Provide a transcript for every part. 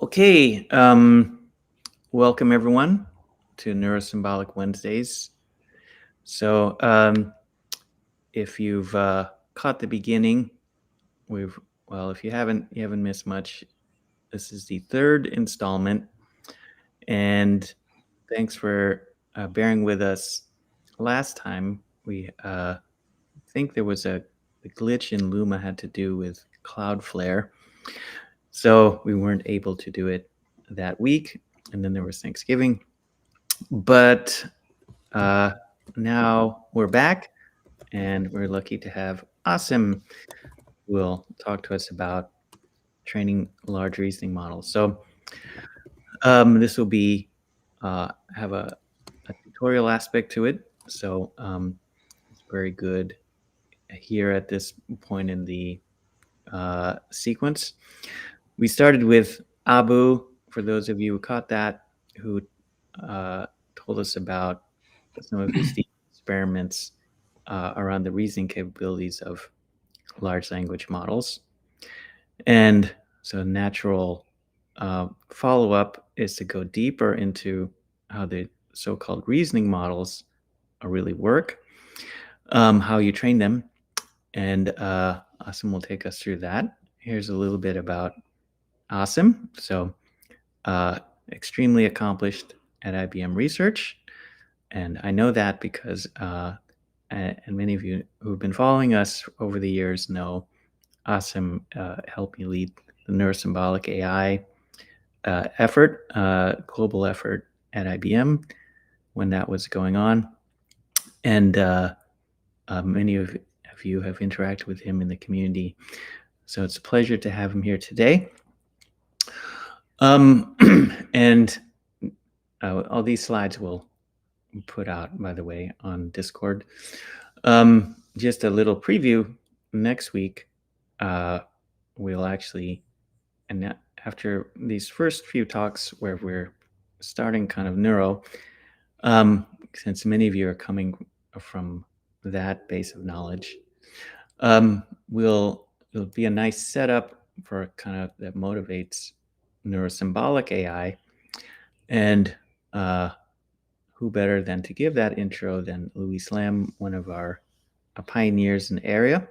Okay, welcome everyone to Neuro-Symbolic Wednesdays. So, if you've caught the beginning, if you haven't missed much. This is the third installment, and thanks for bearing with us. Last time we think there was a glitch in Luma had to do with Cloudflare, so we weren't able to do it that week, and then there was Thanksgiving. But now we're back, and we're lucky to have Asim, who will talk to us about training large reasoning models. So this will be have a tutorial aspect to it. So it's very good here at this point in the sequence. We started with Abu, for those of you who caught that, who told us about some of his experiments around the reasoning capabilities of large language models. And so natural follow-up is to go deeper into how the so-called reasoning models really work, how you train them, and Asim will take us through that. Here's a little bit about Asim. So extremely accomplished at IBM Research, and I know that because and many of you who've been following us over the years know Asim helped me lead the Neuro-Symbolic AI global effort at IBM when that was going on. And many of you have interacted with him in the community. So it's a pleasure to have him here today. And all these slides will put out, by the way, on Discord. Just a little preview. Next week, we'll actually, and after these first few talks where we're starting kind of neuro, since many of you are coming from that base of knowledge, it'll be a nice setup for kind of that motivates Neuro-Symbolic AI. And who better than to give that intro than Louis Lam, one of our pioneers in the area.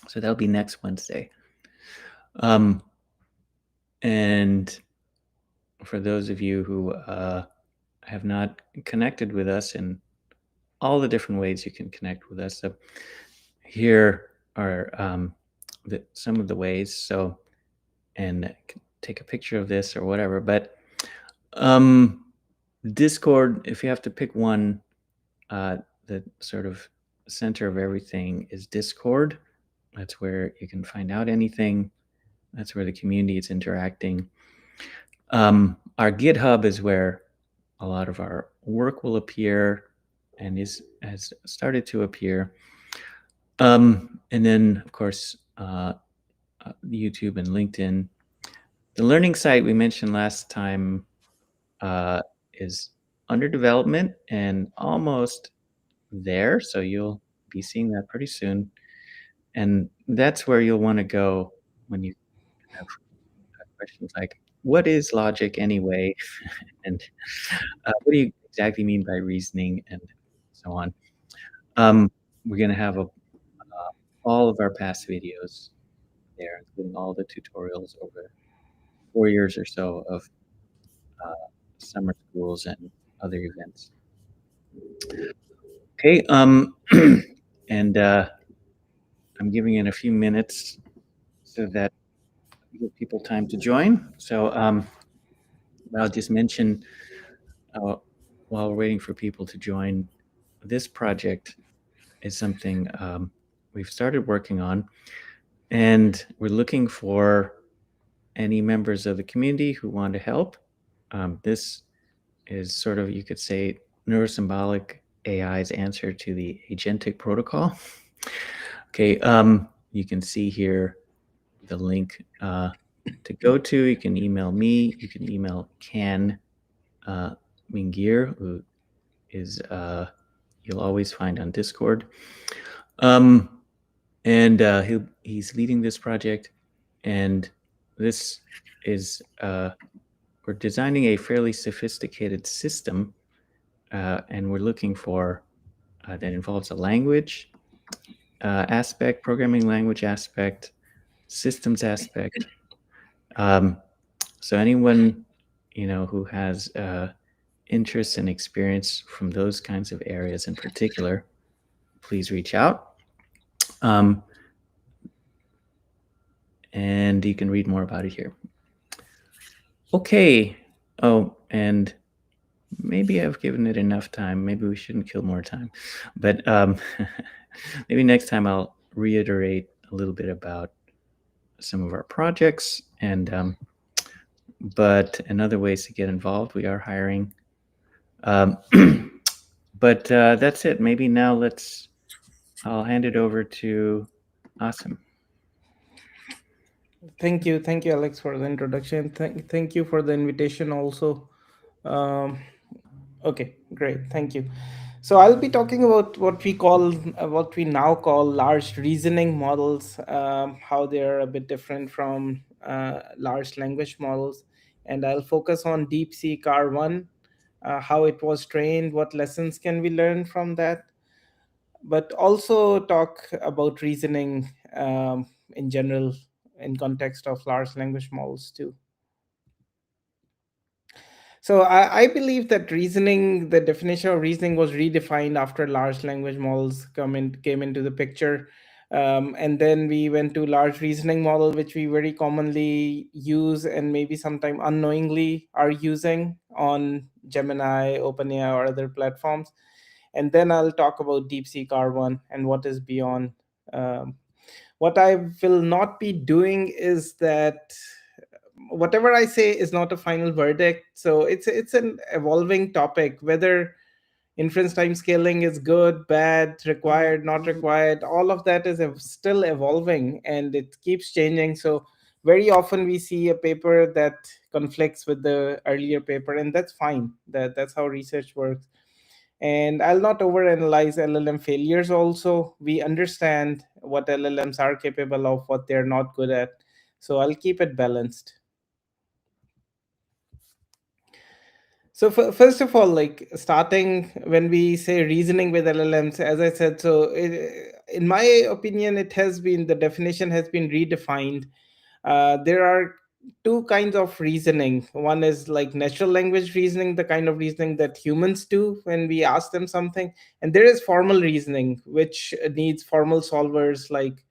So that'll be next Wednesday. And for those of you who have not connected with us in all the different ways you can connect with us, so here are some of the ways. So, and take a picture of this or whatever. But Discord, if you have to pick one, the sort of center of everything is Discord. That's where you can find out anything. That's where the community is interacting. Our GitHub is where a lot of our work will appear and has started to appear. And then, of course, YouTube and LinkedIn. The learning site we mentioned last time is under development and almost there. So you'll be seeing that pretty soon. And that's where you'll want to go when you have questions like, what is logic anyway? And what do you exactly mean by reasoning, and so on. We're going to have all of our past videos there, including all the tutorials over 4 years or so of summer schools and other events. Okay, and I'm giving it a few minutes so that we give people time to join. So I'll just mention while we're waiting for people to join, this project is something we've started working on, and we're looking for any members of the community who want to help. This is sort of, you could say, Neuro-Symbolic AI's answer to the Agentic protocol. Okay, you can see here the link to go to. You can email me. You can email Ken Mingir, who is you'll always find on Discord. And he's leading this project, and this is we're designing a fairly sophisticated system, and we're looking for that involves a language aspect, programming language aspect, systems aspect. Um, so anyone who has interest and experience from those kinds of areas in particular, please reach out. And you can read more about it here. Okay. Oh, and maybe I've given it enough time. Maybe we shouldn't kill more time. But maybe next time I'll reiterate a little bit about some of our projects and other ways to get involved. We are hiring. But that's it. Maybe now I'll hand it over to Asim. Thank you, Alex, for the introduction. Thank you for the invitation also. Um, okay, great, thank you. So I'll be talking about what we now call large reasoning models, how they are a bit different from large language models, and I'll focus on DeepSeek R1, how it was trained, what lessons can we learn from that, but also talk about reasoning in general in context of large language models too. So I believe that reasoning, the definition of reasoning was redefined after large language models came into the picture. And then we went to large reasoning model, which we very commonly use and maybe sometime unknowingly are using on Gemini, OpenAI, or other platforms. And then I'll talk about DeepSeek R1 and what is beyond. Um, what I will not be doing is that whatever I say is not a final verdict. So it's an evolving topic. Whether inference time scaling is good, bad, required, not required, all of that is still evolving and it keeps changing. So very often we see a paper that conflicts with the earlier paper, and that's fine. That's how research works. And I'll not overanalyze LLM failures also. We understand what LLMs are capable of, what they're not good at. So I'll keep it balanced. So first of all, like starting when we say reasoning with LLMs, as I said, in my opinion, the definition has been redefined. There are two kinds of reasoning. One is like natural language reasoning, the kind of reasoning that humans do when we ask them something, and there is formal reasoning, which needs formal solvers like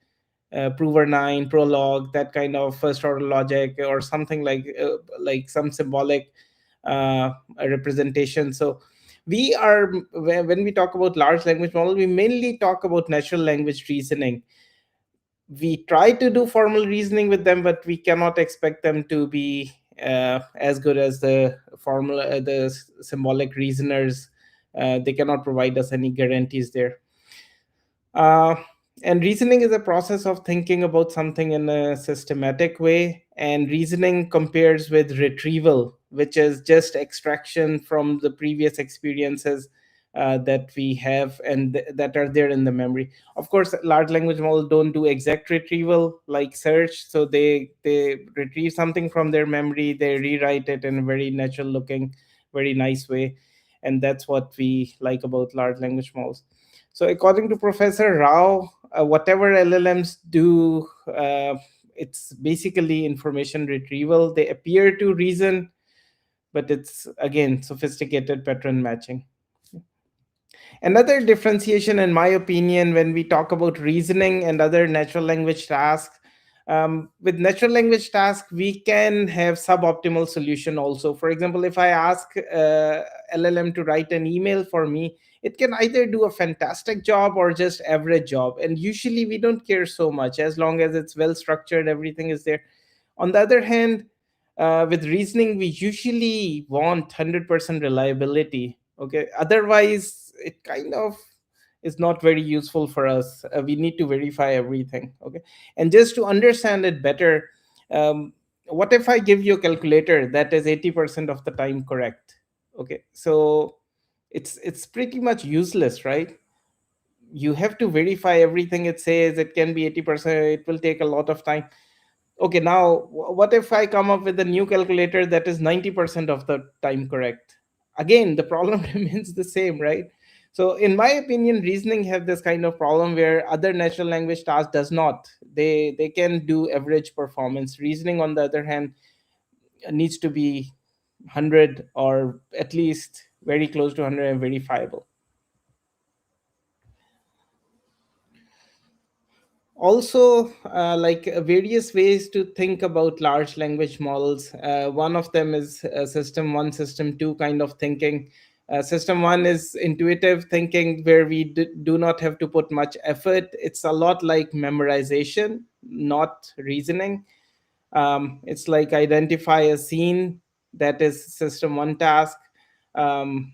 prover 9, prologue, that kind of first order logic, or something like some symbolic uh, representation. So when we talk about large language model, we mainly talk about natural language reasoning. We try to do formal reasoning with them, but we cannot expect them to be as good as the symbolic reasoners. They cannot provide us any guarantees there. uh, and reasoning is a process of thinking about something in a systematic way. And reasoning compares with retrieval, which is just extraction from the previous experiences that we have and that are there in the memory. Of course, large language models don't do exact retrieval like search. So they retrieve something from their memory, they rewrite it in a very natural looking, very nice way. And that's what we like about large language models. So, according to Professor Rao, whatever LLMs do, it's basically information retrieval. They appear to reason, but it's again sophisticated pattern matching. Another differentiation, in my opinion, when we talk about reasoning and other natural language tasks, with natural language tasks, we can have suboptimal solution also. For example, if I ask LLM to write an email for me, it can either do a fantastic job or just average job. And usually we don't care so much as long as it's well structured, everything is there. On the other hand, with reasoning, we usually want 100% reliability. Okay, otherwise it kind of is not very useful for us. We need to verify everything. Okay, and just to understand it better, um, what if I give you a calculator that is 80% of the time correct? Okay, so it's pretty much useless, right? You have to verify everything it says. It can be 80%, it will take a lot of time. Okay, now what if I come up with a new calculator that is 90% of the time correct? Again, the problem remains the same, right? So in my opinion, reasoning have this kind of problem where other natural language tasks does not. They can do average performance. Reasoning, on the other hand, needs to be 100, or at least very close to 100 and verifiable. Also, various ways to think about large language models. One of them is system one, system two kind of thinking. System one is intuitive thinking, where we do not have to put much effort. It's a lot like memorization, not reasoning. It's like identify a scene, that is system one task. um,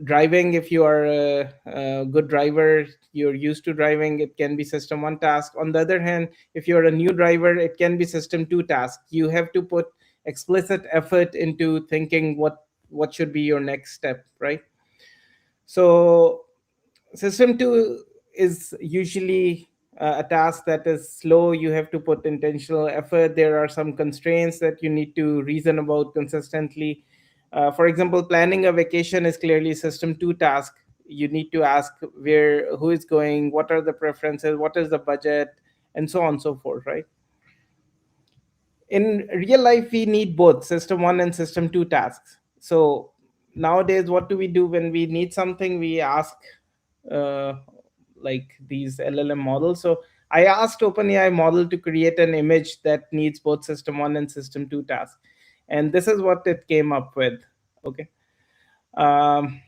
Driving, if you are a good driver, you're used to driving, it can be system one task. On the other hand, if you're a new driver, it can be system two task. You have to put explicit effort into thinking what should be your next step, right? So system 2 is usually a task that is slow. You have to put intentional effort. There are some constraints that you need to reason about consistently. For example, planning a vacation is clearly system 2 task. You need to ask where, who is going, what are the preferences, what is the budget, and so on and so forth, right? In real life, we need both system 1 and system 2 tasks. So nowadays, what do we do when we need something? We ask uh, like these LLM models. So I asked OpenAI model to create an image that needs both system 1 and system 2 tasks, and this is what it came up with. Okay. um,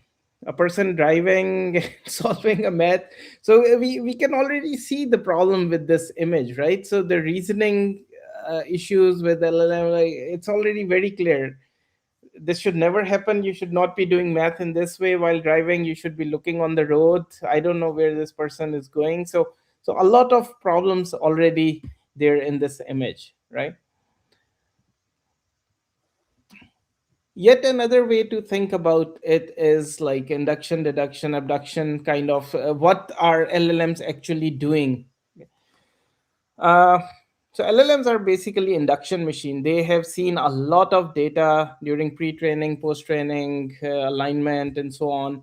a person driving solving a math. So we can already see the problem with this image, right? So the reasoning issues with LLM, like, it's already very clear. This should never happen. You should not be doing math in this way while driving. You should be looking on the road. I don't know where this person is going. So a lot of problems already there in this image, right? Yet another way to think about it is like induction, deduction, abduction, kind of what are LLMs actually doing. uh, so LLMs are basically induction machine. They have seen a lot of data during pre-training, post-training, alignment, and so on.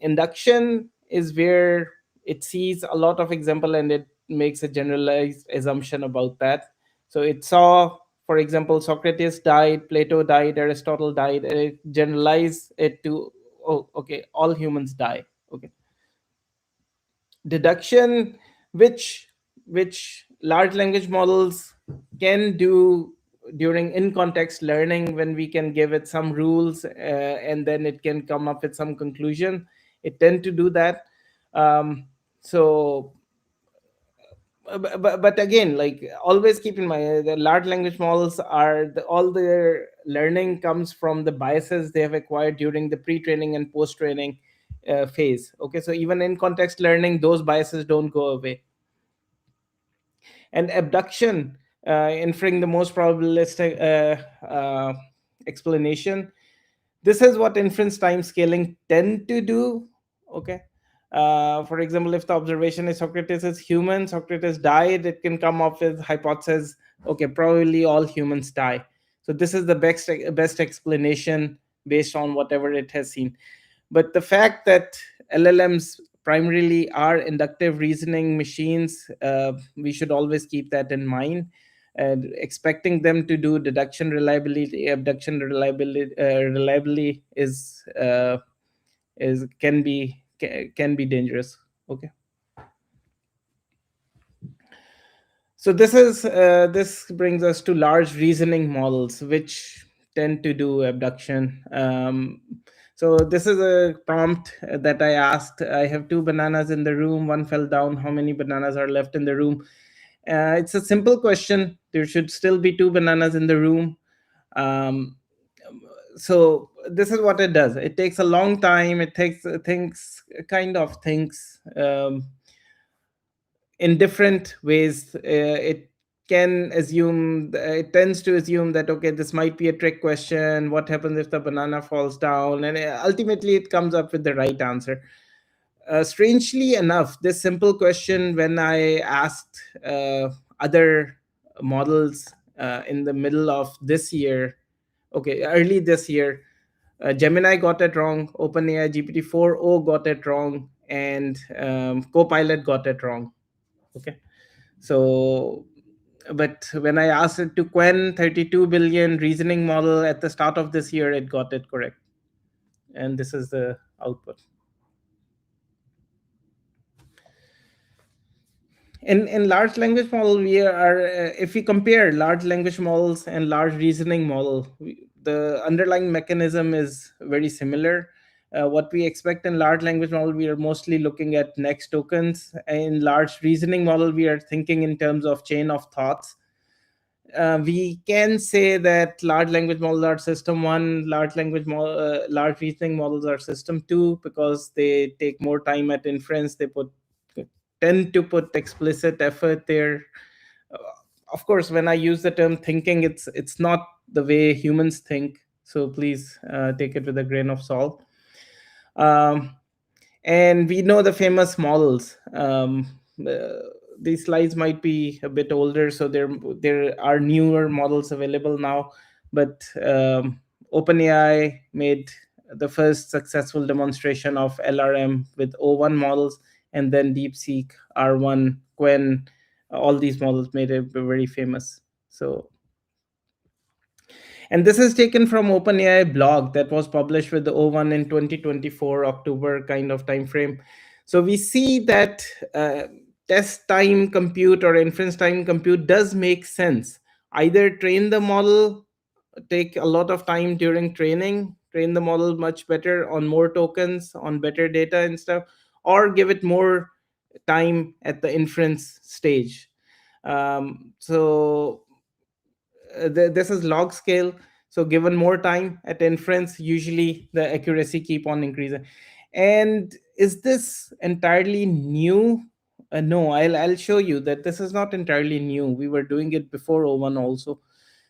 Induction is where it sees a lot of example and it makes a generalized assumption about that. So it saw, for example, Socrates died, Plato died, Aristotle died, and it generalized it to, oh, okay, all humans die. Okay. Deduction, which large language models can do during in context learning, when we can give it some rules and then it can come up with some conclusion. It tend to do that. So but again, like, always keep in mind, the large language models are all their learning comes from the biases they have acquired during the pre-training and post-training phase. Okay, so even in context learning, those biases don't go away. And abduction, inferring the most probabilistic explanation. This is what inference time scaling tend to do. Okay. For example, if the observation is Socrates is human, Socrates died, it can come up with hypothesis, okay, probably all humans die. So this is the best explanation based on whatever it has seen. But the fact that LLMs primarily are inductive reasoning machines, we should always keep that in mind. And expecting them to do deduction reliability, abduction reliably is can be dangerous. Okay. So this brings us to large reasoning models, which tend to do abduction. So this is a prompt that I asked. I have two bananas in the room. One fell down. How many bananas are left in the room? It's a simple question. There should still be two bananas in the room. Um, so this is what it does. It takes a long time. It takes thinks kind of thinks. In different ways. It can assume, it tends to assume that, okay, this might be a trick question. What happens if the banana falls down? And ultimately, it comes up with the right answer. Strangely enough, this simple question, when I asked other models in the middle of this year. Okay, early this year, Gemini got it wrong, OpenAI GPT-4o got it wrong, and Copilot got it wrong. Okay, so but when I asked it to quen 32 billion reasoning model at the start of this year, it got it correct, and this is the output. In large language model, we are if we compare large language models and large reasoning model, the underlying mechanism is very similar. What we expect in large language model, we are mostly looking at next tokens. In large reasoning model, we are thinking in terms of chain of thoughts. We can say that large language models are system one, large reasoning models are system two, because they take more time at inference. They tend to put explicit effort there. Uh, of course, when I use the term thinking, it's not the way humans think. So please take it with a grain of salt. Um, and we know the famous models. Uh, these slides might be a bit older, so there are newer models available now. But OpenAI made the first successful demonstration of LRM with O1 models, and then DeepSeek, R1, Quen, all these models made it very famous. So, and this is taken from OpenAI blog that was published with the O1 in 2024 October kind of time frame. So we see that test time compute or inference time compute does make sense. Either train the model, take a lot of time during training, train the model much better on more tokens, on better data and stuff, or give it more time at the inference stage. So this is log scale. So given more time at inference, usually the accuracy keep on increasing. And is this entirely new? No, I'll show you that this is not entirely new. We were doing it before O1 also.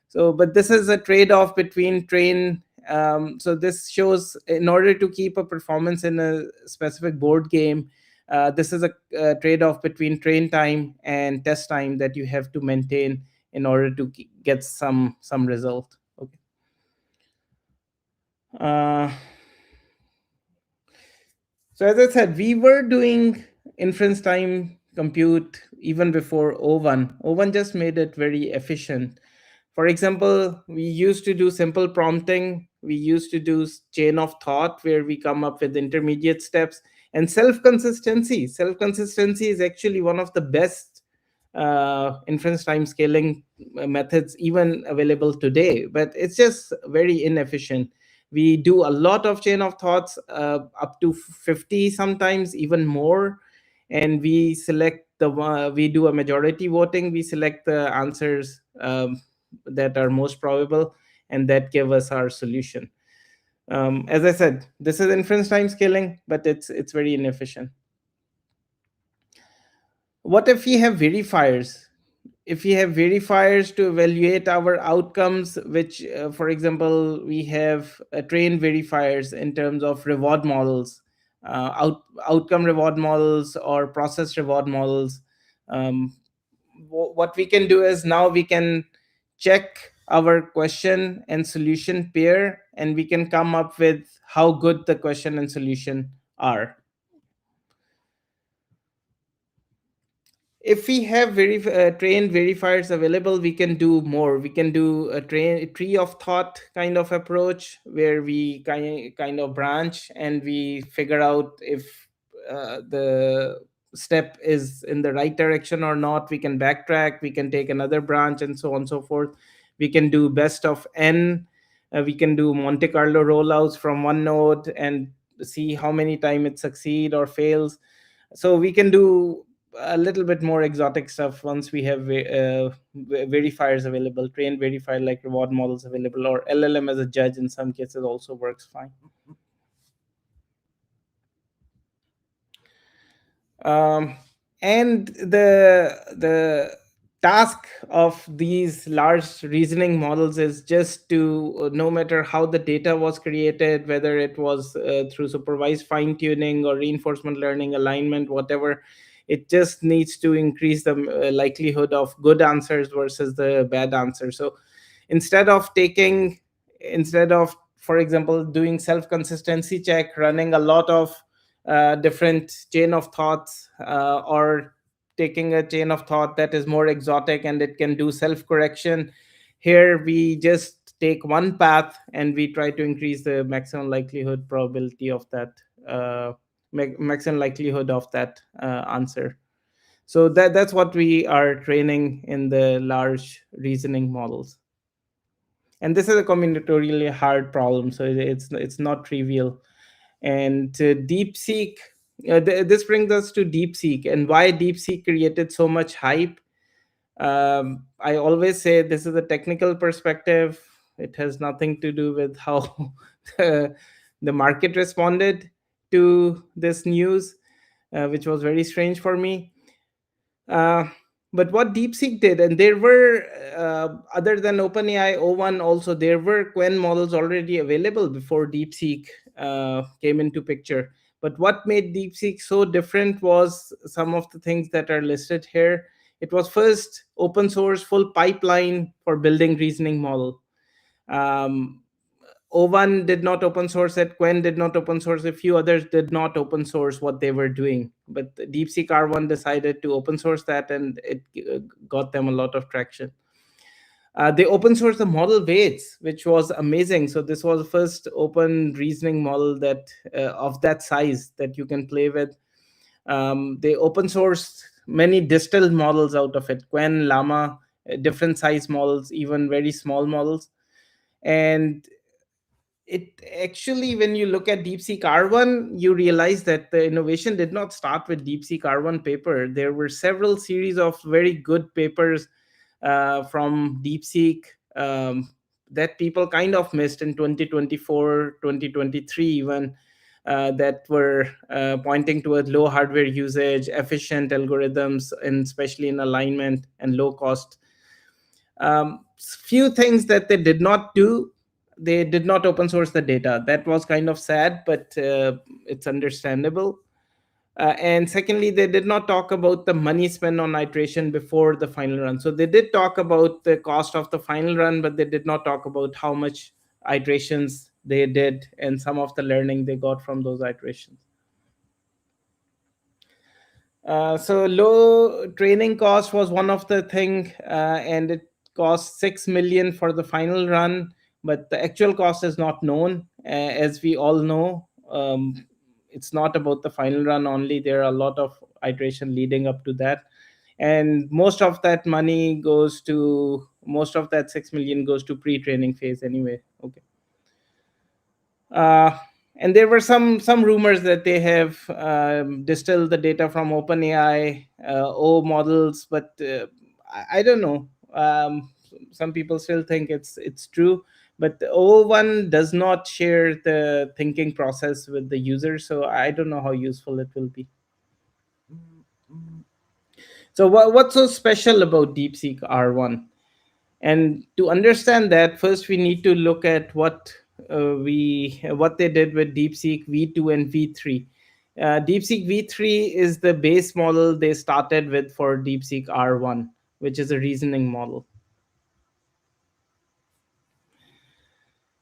So but this is a trade-off between train. So this shows, in order to keep a performance in a specific board game, this is a trade-off between train time and test time that you have to maintain in order to get some result. Okay. uh, so as I said, we were doing inference time compute even before O1 just made it very efficient. For example, we used to do simple prompting, we used to do chain of thought where we come up with intermediate steps, and self consistency is actually one of the best inference time scaling methods even available today, but it's just very inefficient. We do a lot of chain of thoughts, up to 50, sometimes even more, and we do a majority voting. We select the answers that are most probable, and that give us our solution. As I said, this is inference time scaling, but it's very inefficient. What if we have verifiers? If we have verifiers to evaluate our outcomes, which for example, we have trained verifiers in terms of reward models, outcome reward models or process reward models. um, what we can do is, now we can check our question and solution pair, and we can come up with how good the question and solution are. If we have trained verifiers available, we can do more. We can do a tree of thought kind of approach, where we kind of branch, and we figure out if the step is in the right direction or not. We can backtrack, we can take another branch, and so on and so forth. We can do best of n. We can do Monte Carlo rollouts from one node and see how many time it succeed or fails. So we can do a little bit more exotic stuff once we have verifiers available, trained verifier like reward models available, or LLM as a judge in some cases also works fine. um, and the task of these large reasoning models is just to, no matter how the data was created, whether it was through supervised fine tuning or reinforcement learning, alignment, whatever, It just needs to increase the likelihood of good answers versus the bad answers. So instead of taking instead of, for example, doing self consistency check, running a lot of different chain of thoughts, or taking a chain of thought that is more exotic and it can do self correction, here we just take one path and we try to increase the maximum likelihood probability of that, maximum likelihood of that answer. So that's what we are training in the large reasoning models. And this is a combinatorially hard problem, so it's not trivial. And DeepSeek, this brings us to DeepSeek and why DeepSeek created so much hype. I always say this is a technical perspective. It has nothing to do with how the, the market responded to this news, which was very strange for me. Uh, but what DeepSeek did, and there were, other than OpenAI O1, also there were Quen models already available before DeepSeek came into picture. But what made DeepSeek so different was some of the things that are listed here. It was first open source, full pipeline for building reasoning model. Um, O1 did not open source it, Quen did not open source, a few others did not open source what they were doing. But DeepSeek R1 decided to open source that, and it got them a lot of traction. They open sourced the model weights, which was amazing. So this was the first open reasoning model that of that size that you can play with. They open sourced many distilled models out of it, Quen, Llama, different size models, even very small models. And it actually, when you look at DeepSeek R1, you realize that the innovation did not start with DeepSeek R1 paper. There were several series of very good papers from DeepSeek, that people kind of missed in 2024, 2023 even, that were pointing towards low hardware usage, efficient algorithms, and especially in alignment and low cost. Few things that they did not do, they did not open source the data. That was kind of sad, but it's understandable. And secondly, they did not talk about the money spent on iteration before the final run. So they did talk about the cost of the final run, but they did not talk about how much iterations they did and some of the learning they got from those iterations. So low training cost was one of the thing, and it cost 6 million for the final run, but the actual cost is not known. As we all know, it's not about the final run only. There are a lot of iteration leading up to that, and most of that 6 million goes to pre-training phase anyway. Okay. Uh, and there were some rumors that they have distilled the data from OpenAI O models, but I don't know. Some people still think it's true, but the O1 does not share the thinking process with the user, so I don't know how useful it will be. So what's so special about DeepSeek R1? And to understand that, first we need to look at what they did with DeepSeek V2 and V3. DeepSeek V3 is the base model they started with for DeepSeek R1, which is a reasoning model.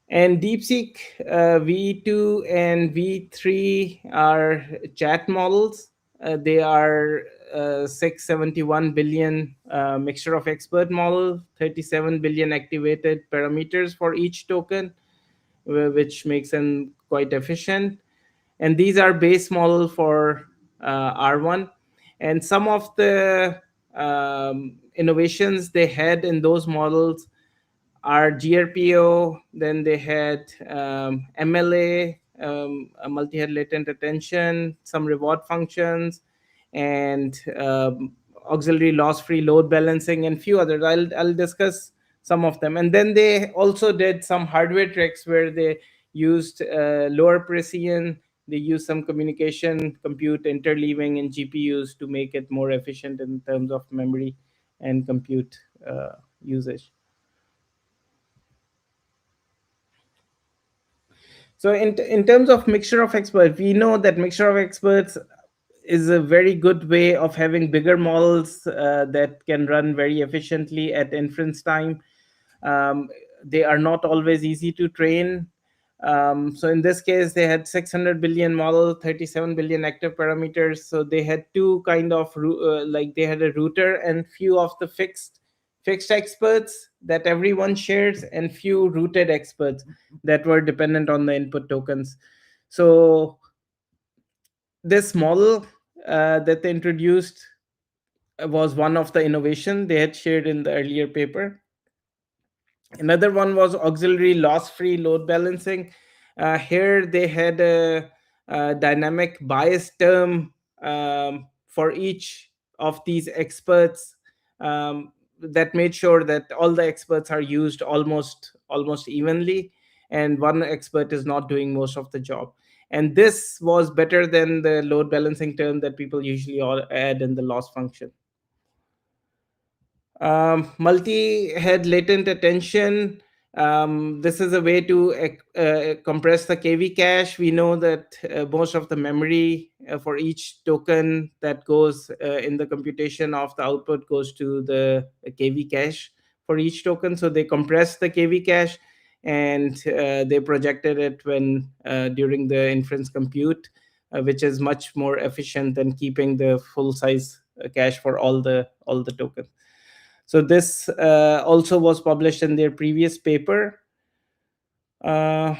And DeepSeek V2 and V3 are chat models. They are 671 billion mixture of expert model, 37 billion activated parameters for each token, which makes them quite efficient. And these are base model for R1. And some of the innovations they had in those models are GRPO. Then they had MLA, a multi-head latent attention, some reward functions, and auxiliary loss-free load balancing, and few others. I'll discuss some of them. And then they also did some hardware tricks where they used lower precision. They used some communication, compute interleaving in GPUs to make it more efficient in terms of memory and compute usage. So in terms of mixture of experts, we know that mixture of experts is a very good way of having bigger models that can run very efficiently at inference time. um, they are not always easy to train. So in this case, they had 600 billion model, 37 billion active parameters. So they had two kind of like they had a router and few of the fixed experts that everyone shares, and few rooted experts that were dependent on the input tokens. So this model that they introduced was one of the innovation they had shared in the earlier paper. Another one was auxiliary loss free load balancing. Here they had a dynamic bias term for each of these experts, um, that made sure that all the experts are used almost evenly, and one expert is not doing most of the job. And this was better than the load balancing term that people usually all add in the loss function. Multi-head latent attention. This is a way to compress the KV cache. We know that most of the memory for each token that goes in the computation of the output goes to the KV cache for each token. So they compress the KV cache, and they projected it when during the inference compute, which is much more efficient than keeping the full size cache for all the tokens. So this also was published in their previous paper. Uh,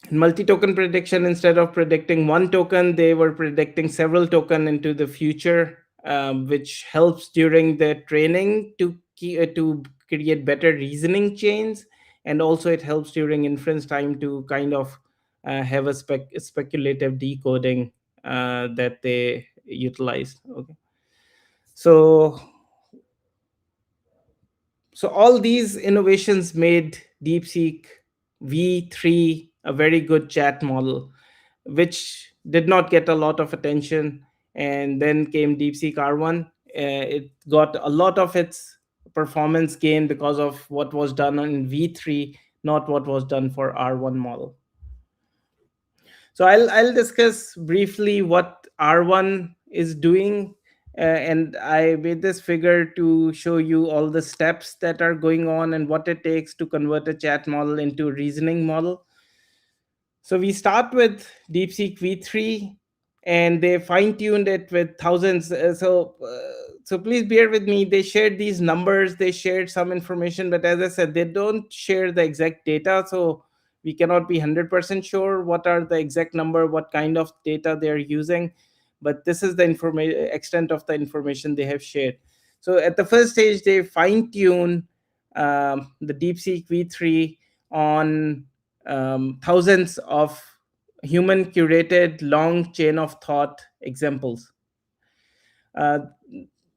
in multi-token prediction, instead of predicting one token, they were predicting several token into the future, which helps during the training to create better reasoning chains, and also it helps during inference time to kind of have a speculative decoding that they utilize. Okay, so So all these innovations made DeepSeek V3 a very good chat model, which did not get a lot of attention. And then came DeepSeek R1. It got a lot of its performance gain because of what was done in V3, not what was done for R1 model. So I'll discuss briefly what R1 is doing, and I made this figure to show you all the steps that are going on and what it takes to convert a chat model into a reasoning model. So we start with DeepSeek V3, and they fine-tuned it with thousands. So please bear with me. They shared these numbers, they shared some information, but as I said, they don't share the exact data. So we cannot be 100% sure what are the exact number, what kind of data they are using. But this is the extent of the information they have shared. So at the first stage, they fine-tune the DeepSeek V3 on thousands of human curated long chain of thought examples. Uh,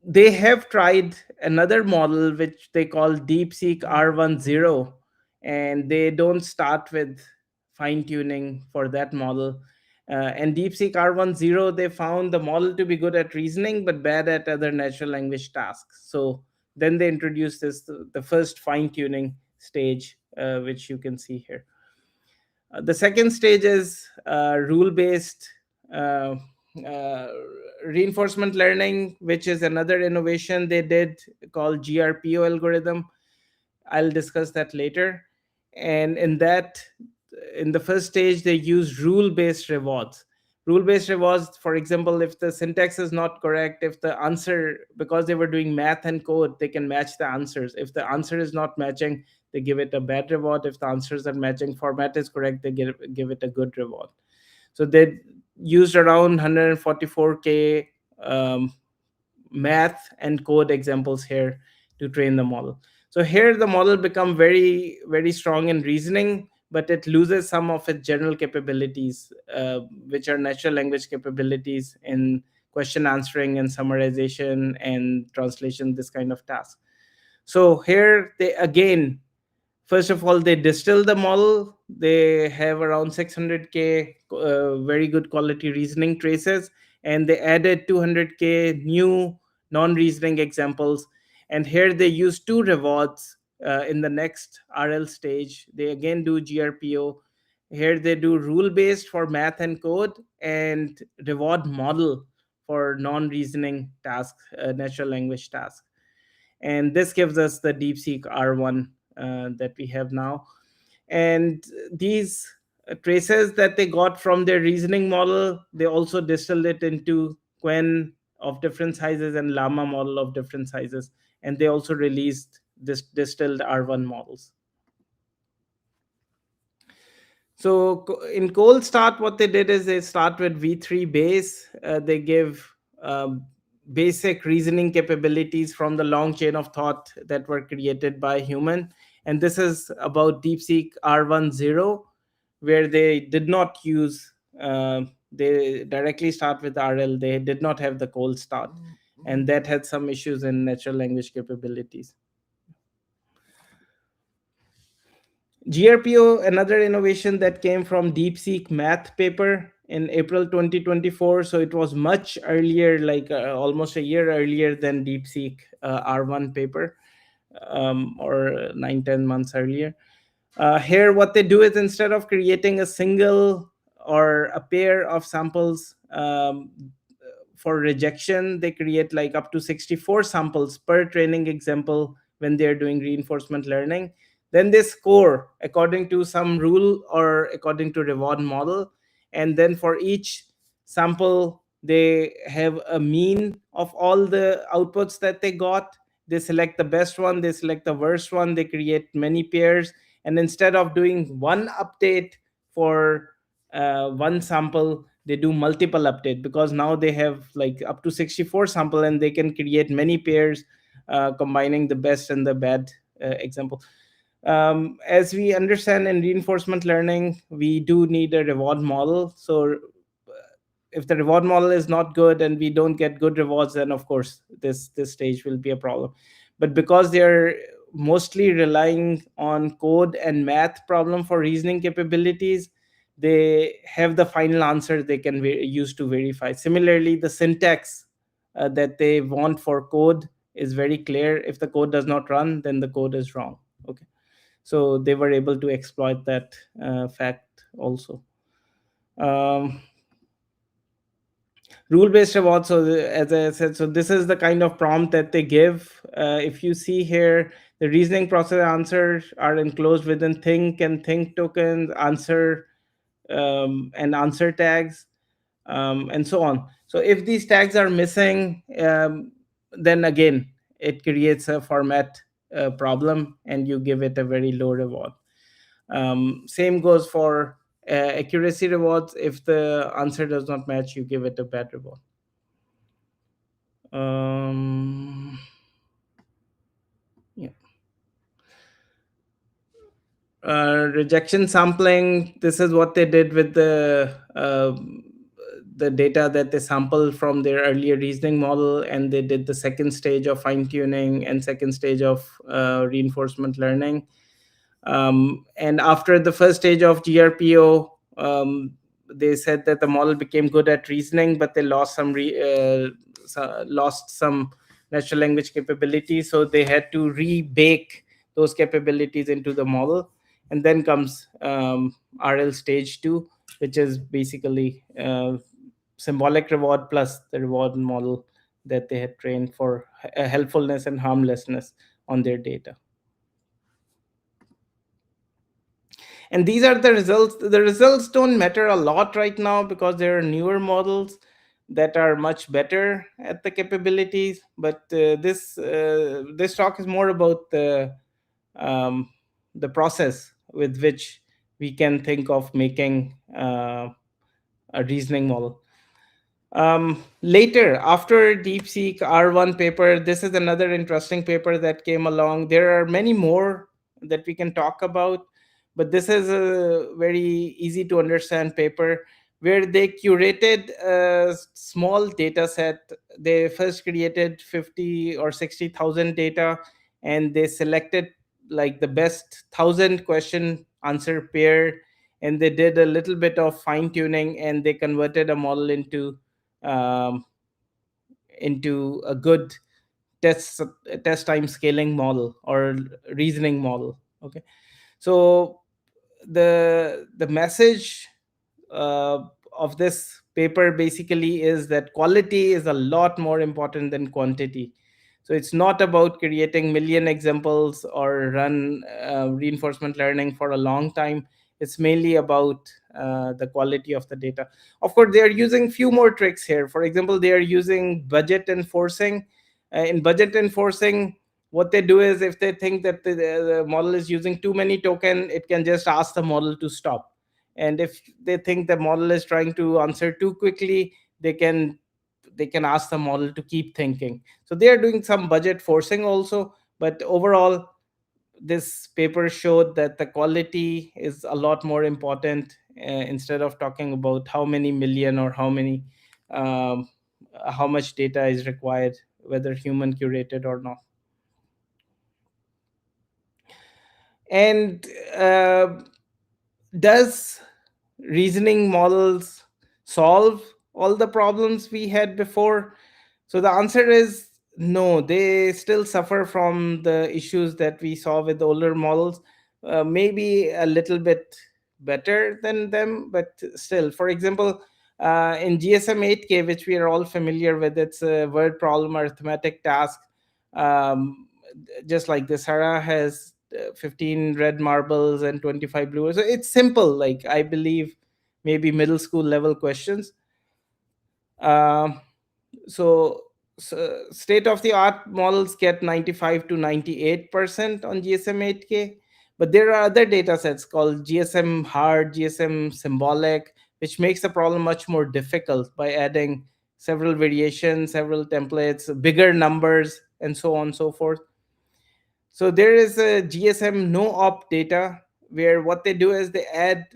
they have tried another model which they call DeepSeek R10, and they don't start with fine tuning for that model. And DeepSeek R10, they found the model to be good at reasoning but bad at other natural language tasks. So then they introduced the first fine tuning stage, which you can see here. The second stage is rule based uh, uh, reinforcement learning, which is another innovation they did called GRPO algorithm. I'll discuss that later. And in the first stage, they use rule based rewards. Rule based rewards, for example, if the syntax is not correct, if the answer, because they were doing math and code, they can match the answers. If the answer is not matching, they give it a bad reward. If the answers are matching, format is correct, they give it a good reward. So they used around 144K math and code examples here to train the model. So here the model become very strong in reasoning, but it loses some of its general capabilities, which are natural language capabilities in question answering and summarization and translation, this kind of task. So here they again, first of all, they distill the model. They have around 600K very good quality reasoning traces, and they added 200K new non-reasoning examples. And here they use two rewards in the next RL stage. They again do GRPO, Here they do rule based for math and code, and reward model for non reasoning tasks, natural language tasks. And this gives us the DeepSeek R1 that we have now. And these traces that they got from their reasoning model, they also distilled it into Quen of different sizes and Llama model of different sizes. And they also released this distilled R1 models. So in cold start, what they did is they start with V3 base. They give um, basic reasoning capabilities from the long chain of thought that were created by human. And this is about DeepSeek R10, where they did not use, they directly start with RL. They did not have the cold start. And that had some issues in natural language capabilities. GRPO, another innovation that came from DeepSeek math paper in April 2024. So it was much earlier, like almost a year earlier than DeepSeek R1 paper, or 9-10 months earlier. Here, what they do is instead of creating a single or a pair of samples for rejection, they create like up to 64 samples per training example when they're doing reinforcement learning. Then they score according to some rule or according to reward model. And then for each sample, they have a mean of all the outputs that they got. They select the best one, they select the worst one, they create many pairs. And instead of doing one update for one sample, they do multiple update, because now they have like up to 64 sample and they can create many pairs, combining the best and the bad example. As we understand in reinforcement learning, we do need a reward model. So if the reward model is not good and we don't get good rewards, then of course this stage will be a problem. But because they're mostly relying on code and math problem for reasoning capabilities, they have the final answer they can use to verify. Similarly, the syntax that they want for code is very clear. If the code does not run, then the code is wrong. Okay, so they were able to exploit that fact also. um, Rule based reward, so as I said, so this is the kind of prompt that they give. If you see here, the reasoning process answers are enclosed within think and think tokens, answer, and answer tags, and so on. So if these tags are missing, then again it creates a format problem and you give it a very low reward. Same goes for accuracy rewards. If the answer does not match, you give it a bad reward. Yeah. Rejection sampling, this is what they did with the data that they sampled from their earlier reasoning model, and they did the second stage of fine tuning and second stage of reinforcement learning. And after the first stage of GRPO, they said that the model became good at reasoning, but they lost some natural language capability. So they had to rebake those capabilities into the model. And then comes RL stage 2, which is basically symbolic reward plus the reward model that they had trained for helpfulness and harmlessness on their data. And these are the results. The results don't matter a lot right now because there are newer models that are much better at the capabilities. But this talk is more about um, the process with which we can think of making a reasoning model. Later, after DeepSeek R1 paper, this is another interesting paper that came along. There are many more that we can talk about, but this is a very easy to understand paper where they curated a small data set. They first created 50 or 60,000 data, and they selected like the best 1,000 question answer pair, and they did a little bit of fine tuning, and they converted a model um, into a good test test time scaling model or reasoning model. Okay, so the message uh, of this paper basically is that quality is a lot more important than quantity. So it's not about creating million examples or run reinforcement learning for a long time. It's mainly about the quality of the data. Of course, they are using few more tricks here. For example, they are using budget enforcing. In budget enforcing, what they do is, if they think that the model is using too many token, it can just ask the model to stop. And if they think the model is trying to answer too quickly, they can they can ask the model to keep thinking. So they are doing some budget forcing also. But overall, this paper showed that the quality is a lot more important, instead of talking about how many million or um, how much data is required, whether human curated or not. And does reasoning models solve all the problems we had before? So the answer is no. They still suffer from the issues that we saw with older models. Maybe a little bit better than them, but still. For example, in GSM 8K, which we are all familiar with, it's a word problem arithmetic task. Um, just like the Sarah has 15 red marbles and 25 blue. So it's simple. Like, I believe maybe middle school level questions. Um, so, state of the art models get 95 to 98% on GSM 8K. But there are other data sets called GSM hard, GSM symbolic, which makes the problem much more difficult by adding several variations, several templates, bigger numbers, and so on and so forth. So there is a GSM no op data, where what they do is they add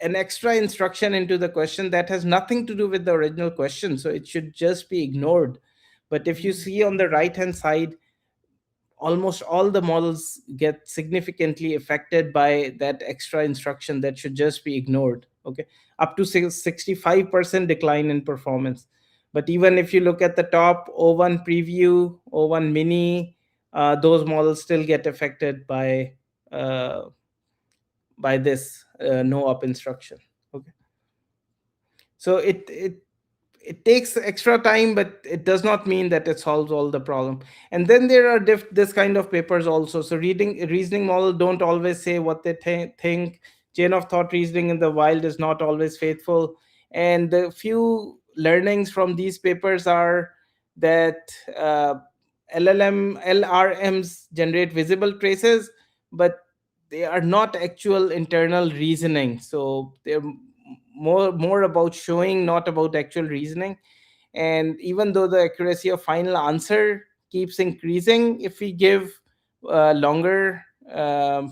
an extra instruction into the question that has nothing to do with the original question. So it should just be ignored. But if you see on the right hand side, almost all the models get significantly affected by that extra instruction that should just be ignored. Okay, up to 65% decline in performance. But even if you look at the top O1 preview, O1 mini, those models still get affected uh, by this no up instruction. Okay, so it takes extra time, but it does not mean that it solves all the problem. And then there are this kind of papers also. So reasoning model don't always say what they think. Chain of thought reasoning in the wild is not always faithful. And the few learnings from these papers are that LRMs generate visible traces, but they are not actual internal reasoning. So they're more about showing, not about actual reasoning. And even though the accuracy of final answer keeps increasing if we give longer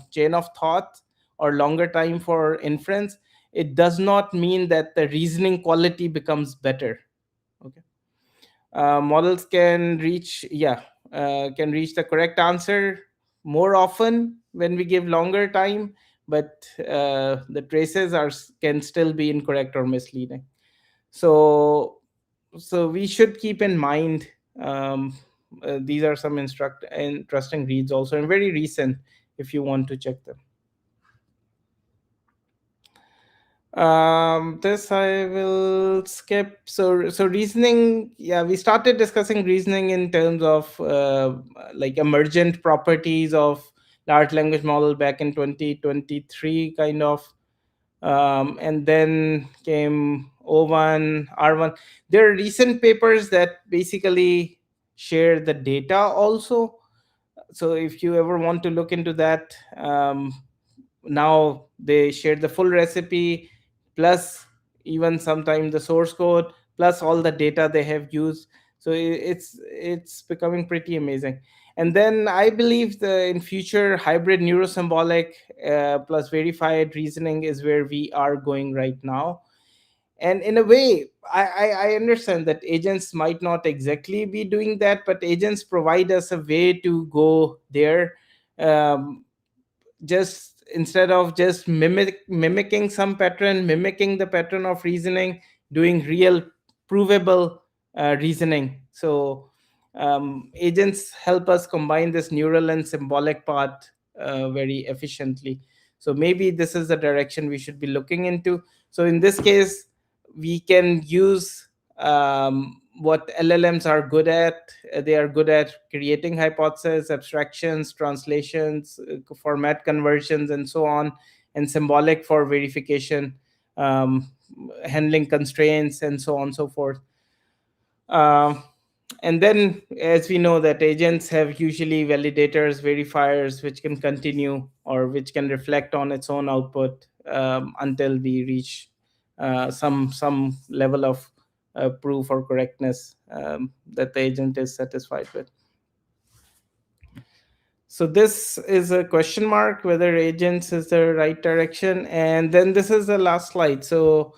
chain of thought or longer time for inference, it does not mean that the reasoning quality becomes better. Okay, models can reach the correct answer more often when we give longer time, but the traces can still be incorrect or misleading. So we should keep in mind, um, these are some interesting reads also, and very recent if you want to check them. This I will skip. So reasoning, yeah, we started discussing reasoning in terms of like emergent properties of large language model back in 2023 kind of. And then came O1, R1. There are recent papers that basically share the data also. So if you ever want to look into that, now they share the full recipe, plus even sometimes the source code, plus all the data they have used. So it's becoming pretty amazing. And then I believe the in future hybrid neurosymbolic plus verified reasoning is where we are going right now. And in a way, I understand that agents might not exactly be doing that, but agents provide us a way to go there. um, just instead of just mimicking some pattern, mimicking the pattern of reasoning, doing real provable reasoning. So agents help us combine this neural and symbolic part very efficiently. So maybe this is the direction we should be looking into. So in this case, we can use what LLMs are good at. They are good at creating hypotheses, abstractions, translations, format conversions, and so on, and symbolic for verification, um, handling constraints, and so on and so forth. Um, and then, as we know, that agents have usually validators, verifiers, which can continue or which can reflect on its own output until we reach some level of proof or correctness that the agent is satisfied with. So this is a question mark whether agents is the right direction. And then this is the last slide. So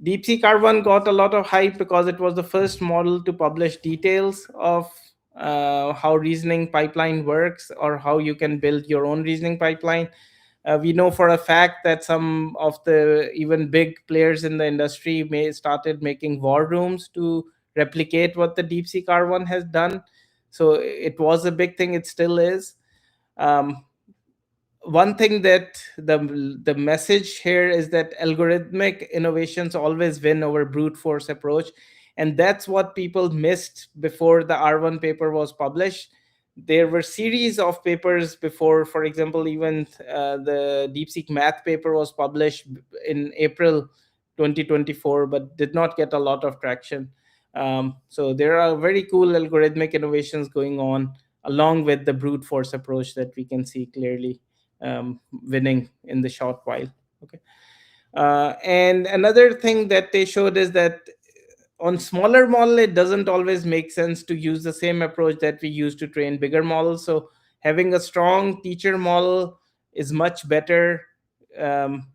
DeepSeek R1 got a lot of hype because it was the first model to publish details of how reasoning pipeline works, or how you can build your own reasoning pipeline. We know for a fact that some of the even big players in the industry may started making war rooms to replicate what the DeepSeek R1 has done. So it was a big thing. It still is. Um, One thing that the message here is that algorithmic innovations always win over brute force approach, and that's what people missed before the R1 paper was published. There were series of papers before. For example, even the DeepSeek math paper was published in April 2024, but did not get a lot of traction. So there are very cool algorithmic innovations going on along with the brute force approach that we can see clearly winning in the short while. Okay. And another thing that they showed is that on smaller model, it doesn't always make sense to use the same approach that we use to train bigger models. So having a strong teacher model is much better, um,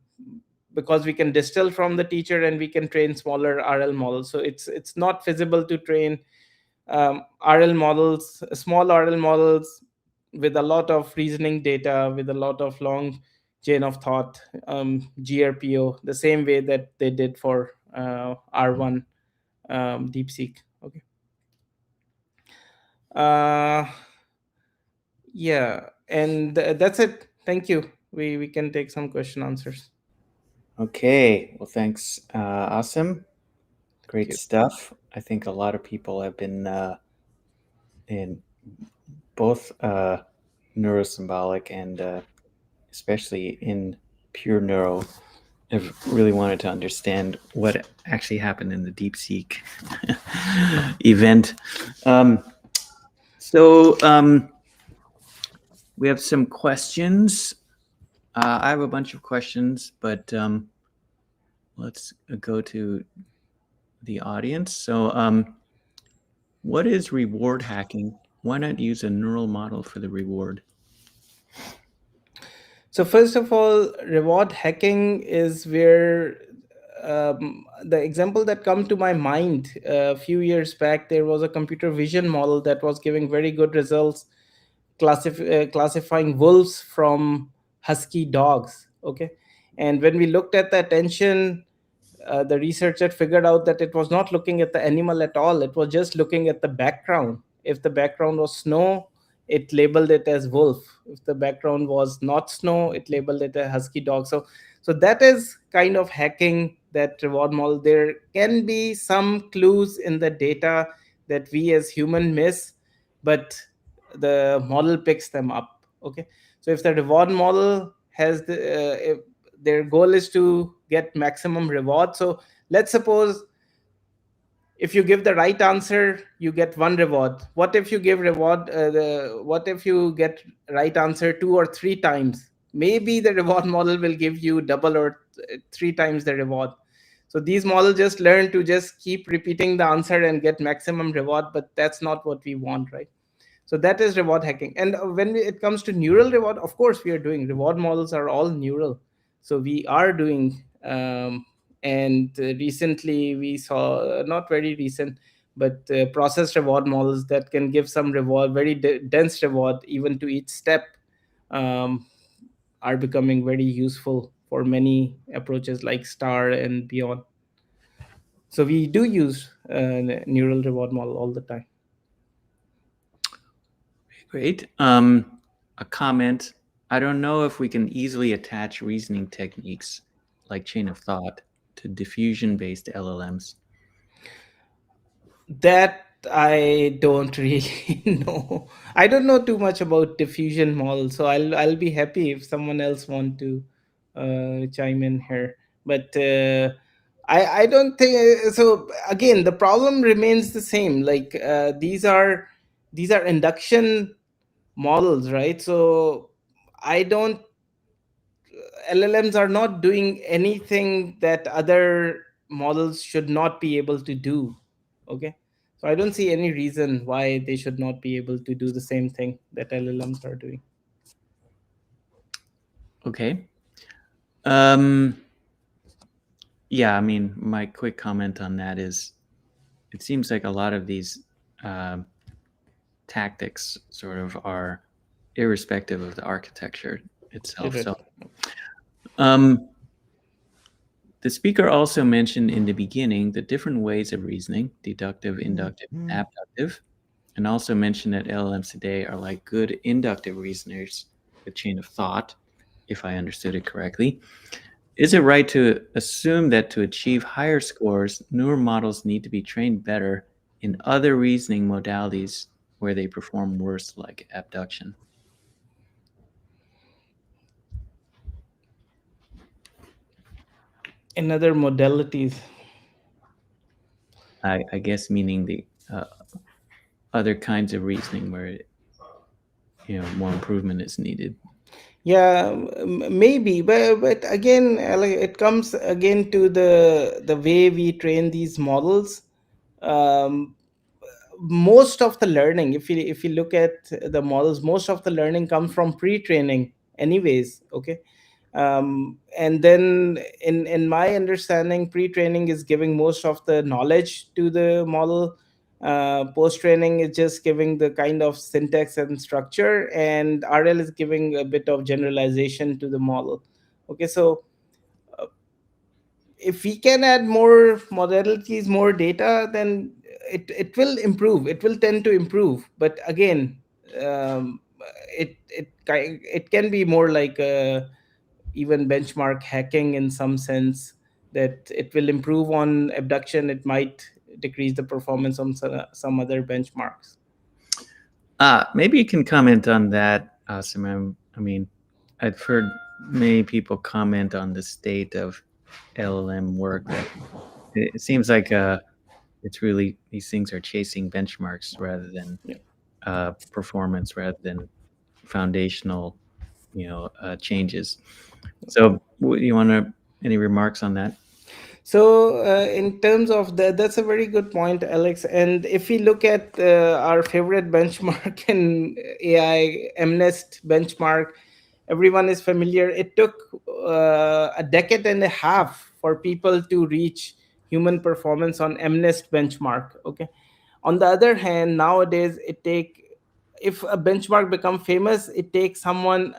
because we can distill from the teacher and we can train smaller RL models. So it's not feasible to train RL models, small RL models with a lot of reasoning data, with a lot of long chain of thought, GRPO, the same way that they did for R1 DeepSeek. Okay. Uh, yeah, and that's it. Thank you. We can take some question answers. Okay. Well, thanks, Asim. Thank Great you. stuff. I think a lot of people have been in both neurosymbolic and especially in pure neuro have really wanted to understand what actually happened in the DeepSeek event. Um, so we have some questions. I have a bunch of questions, but let's go to the audience. So what is reward hacking? Why not use a neural model for the reward? So first of all, reward hacking is where the example that come to my mind a few years back, there was a computer vision model that was giving very good results, classifying wolves from husky dogs. Okay, and when we looked at the attention, the researcher figured out that it was not looking at the animal at all. It was just looking at the background. If the background was snow, it labeled it as wolf. If the background was not snow, it labeled it a husky dog. So that is kind of hacking that reward model. There can be some clues in the data that we as human miss, but the model picks them up. Okay, so if the reward model has if their goal is to get maximum reward. So let's suppose if you give the right answer, you get one reward. What if you give reward what if you get right answer two or three times? Maybe the reward model will give you double or three times the reward. So these models just learn to just keep repeating the answer and get maximum reward, but that's not what we want, right? So that is reward hacking. And when it comes to neural reward, of course we are doing reward models are all neural. So we are doing and recently we saw not very recent, but process reward models that can give some reward, very dense reward even to each step, um, are becoming very useful for many approaches like star and beyond. So we do use neural reward model all the time. Great. A comment. I don't know if we can easily attach reasoning techniques like chain of thought to diffusion-based LLMs. That I don't really know. I don't know too much about diffusion models, so I'll be happy if someone else want to chime in here. But I don't think so. Again, the problem remains the same. Like these are induction models, right? So I don't LLMs are not doing anything that other models should not be able to do. Okay. So I don't see any reason why they should not be able to do the same thing that LLMs are doing. Okay. Um, yeah, I mean, my quick comment on that is it seems like a lot of these um tactics sort of are irrespective of the architecture itself. Right. So, um, the speaker also mentioned in the beginning the different ways of reasoning, deductive, inductive, abductive, and also mentioned that LLMs today are like good inductive reasoners with chain of thought, if I understood it correctly. Is it right to assume that to achieve higher scores, newer models need to be trained better in other reasoning modalities where they perform worse, like abduction? In other modalities, I guess meaning the other kinds of reasoning where more improvement is needed. yeah, maybe, but again, like, it comes again to the way we train these models. Um, Most of the learning, if you look at the models, most of the learning comes from pre-training anyways. Okay. And then in my understanding, pre-training is giving most of the knowledge to the model. Post-training is just giving the kind of syntax and structure, and RL is giving a bit of generalization to the model. Okay. So if we can add more modalities, more data, then it will improve, it will tend to improve. But again, um, it can be more like even benchmark hacking in some sense, that it will improve on abduction, it might decrease the performance on some other benchmarks. Maybe you can comment on that, Asim. I mean, I've heard many people comment on the state of LLM work. That it seems like it's really these things are chasing benchmarks rather than Yeah. performance, rather than foundational, changes. So, you want to any remarks on that? So, in terms of that, that's a very good point, Alex. And if we look at our favorite benchmark in AI, MNIST benchmark, everyone is familiar. It took a decade and a half for people to reach human performance on MNIST benchmark. Okay. On the other hand, nowadays it take, if a benchmark become famous, it takes someone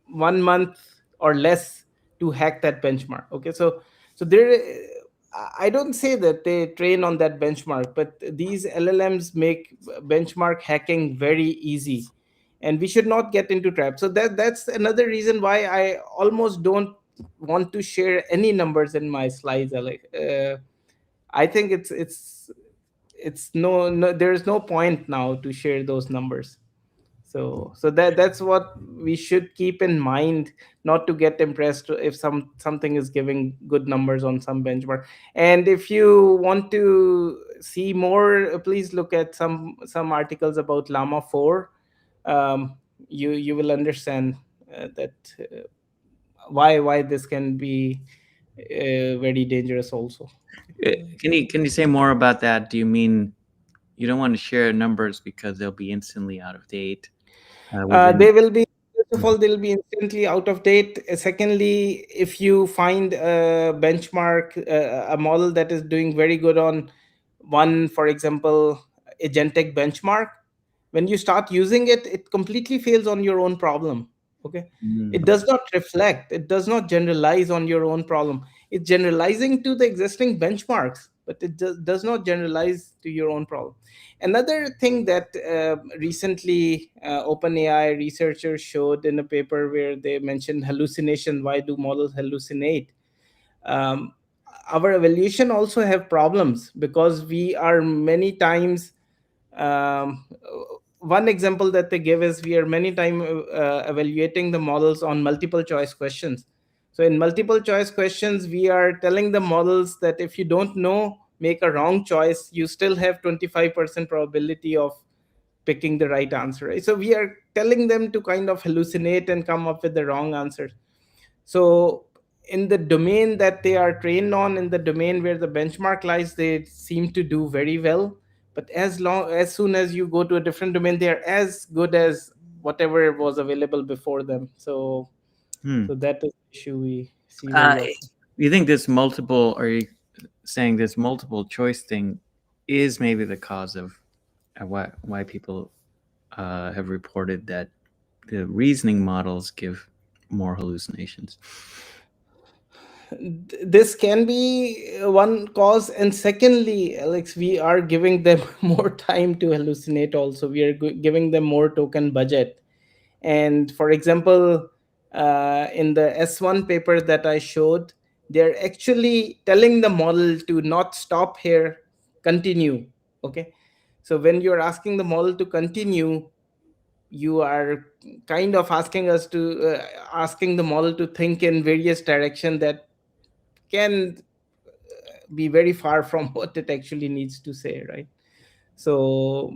1 month or less to hack that benchmark. Okay. So there, I don't say that they train on that benchmark, but these LLMs make benchmark hacking very easy, and we should not get into trap. So that's another reason why I almost don't want to share any numbers in my slides. Like I think it's no, there is no point now to share those numbers. So that's what we should keep in mind, not to get impressed if something is giving good numbers on some benchmark. And if you want to see more, please look at some articles about llama 4. You will understand that why this can be very dangerous also. Can you say more about that? Do you mean you don't want to share numbers because they'll be instantly out of date within? They will be, first of Mhm. all, they'll be instantly out of date. Secondly, if you find a benchmark, a model that is doing very good on one, for example, Agentic benchmark, when you start using it, it completely fails on your own problem. Okay. It Mm. does not reflect, it does not generalize on your own problem. It's generalizing to the existing benchmarks. but it does not generalize to your own problem. Another thing that recently OpenAI researchers showed in a paper where they mentioned hallucination. Why do models hallucinate? um, our evaluation also have problems because we are many times, um, one example that they give is we are many time evaluating the models on multiple choice questions. So in multiple choice questions we are telling the models that if you don't know, make a wrong choice, you still have 25% probability of picking the right answer, right? So we are telling them to kind of hallucinate and come up with the wrong answers. So in the domain that they are trained on, in the domain where the benchmark lies, they seem to do very well. But as soon as you go to a different domain, they are as good as whatever was available before them. Hmm. So that is the issue we see Uh, very often. you think this multiple, are you saying this multiple choice thing is maybe the cause of why people have reported that the reasoning models give more hallucinations? This can be one cause, and secondly, Alex, we are giving them more time to hallucinate. Also, we are giving them more token budget. And for example, in the S1 paper that I showed, they're actually telling the model to not stop here, continue. Okay. So when you're asking the model to continue, you are kind of asking the model to think in various direction that can be very far from what it actually needs to say, right? So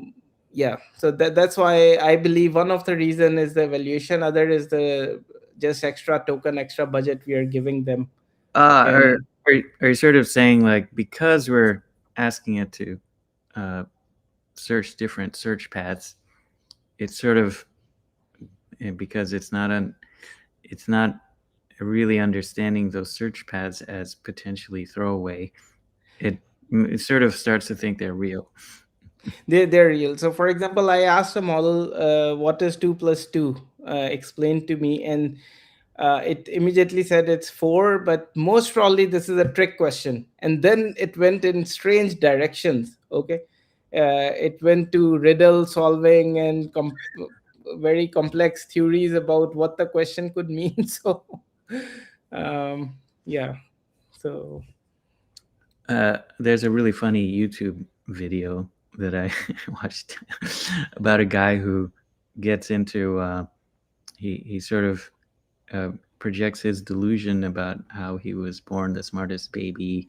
yeah, so that's why I believe one of the reason is the evaluation, other is the just extra token, extra budget we are giving them. Are, And are you sort of saying like because we're asking it to uh, search different search paths, it's sort of because it's not really understanding those search paths as potentially throwaway. It, it sort of starts to think they're real. they're real. So for example, I asked a model, what is 2 plus 2, explain to me, and it immediately said it's 4, but most probably this is a trick question. And then it went in strange directions. Okay. It went to riddle solving and very complex theories about what the question could mean. So um, yeah, so There's a really funny YouTube video that I watched about a guy who gets into he sort of uh, projects his delusion about how he was born the smartest baby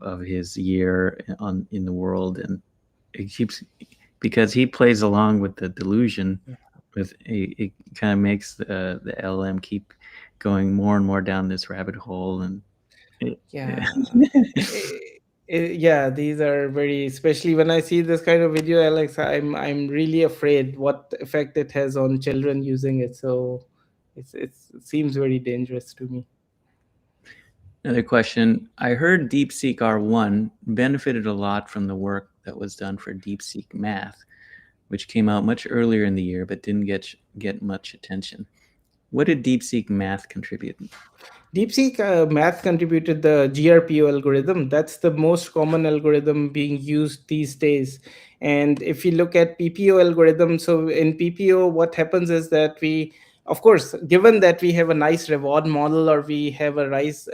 of his year on in the world, and it keeps because he plays along with the delusion. With it kind of makes the LM keep going more and more down this rabbit hole, and it, yeah. Yeah, these are very, especially when I see this kind of video, Alex, I'm really afraid what effect it has on children using it. So it seems very dangerous to me. Another question. I heard DeepSeek R1 benefited a lot from the work that was done for DeepSeek Math, which came out much earlier in the year but didn't get much attention. What did DeepSeek Math contribute? DeepSeek Math contributed the GRPO algorithm. That's the most common algorithm being used these days. And if you look at PPO algorithm, so in PPO, what happens is that we, of course, given that we have a nice reward model or we have a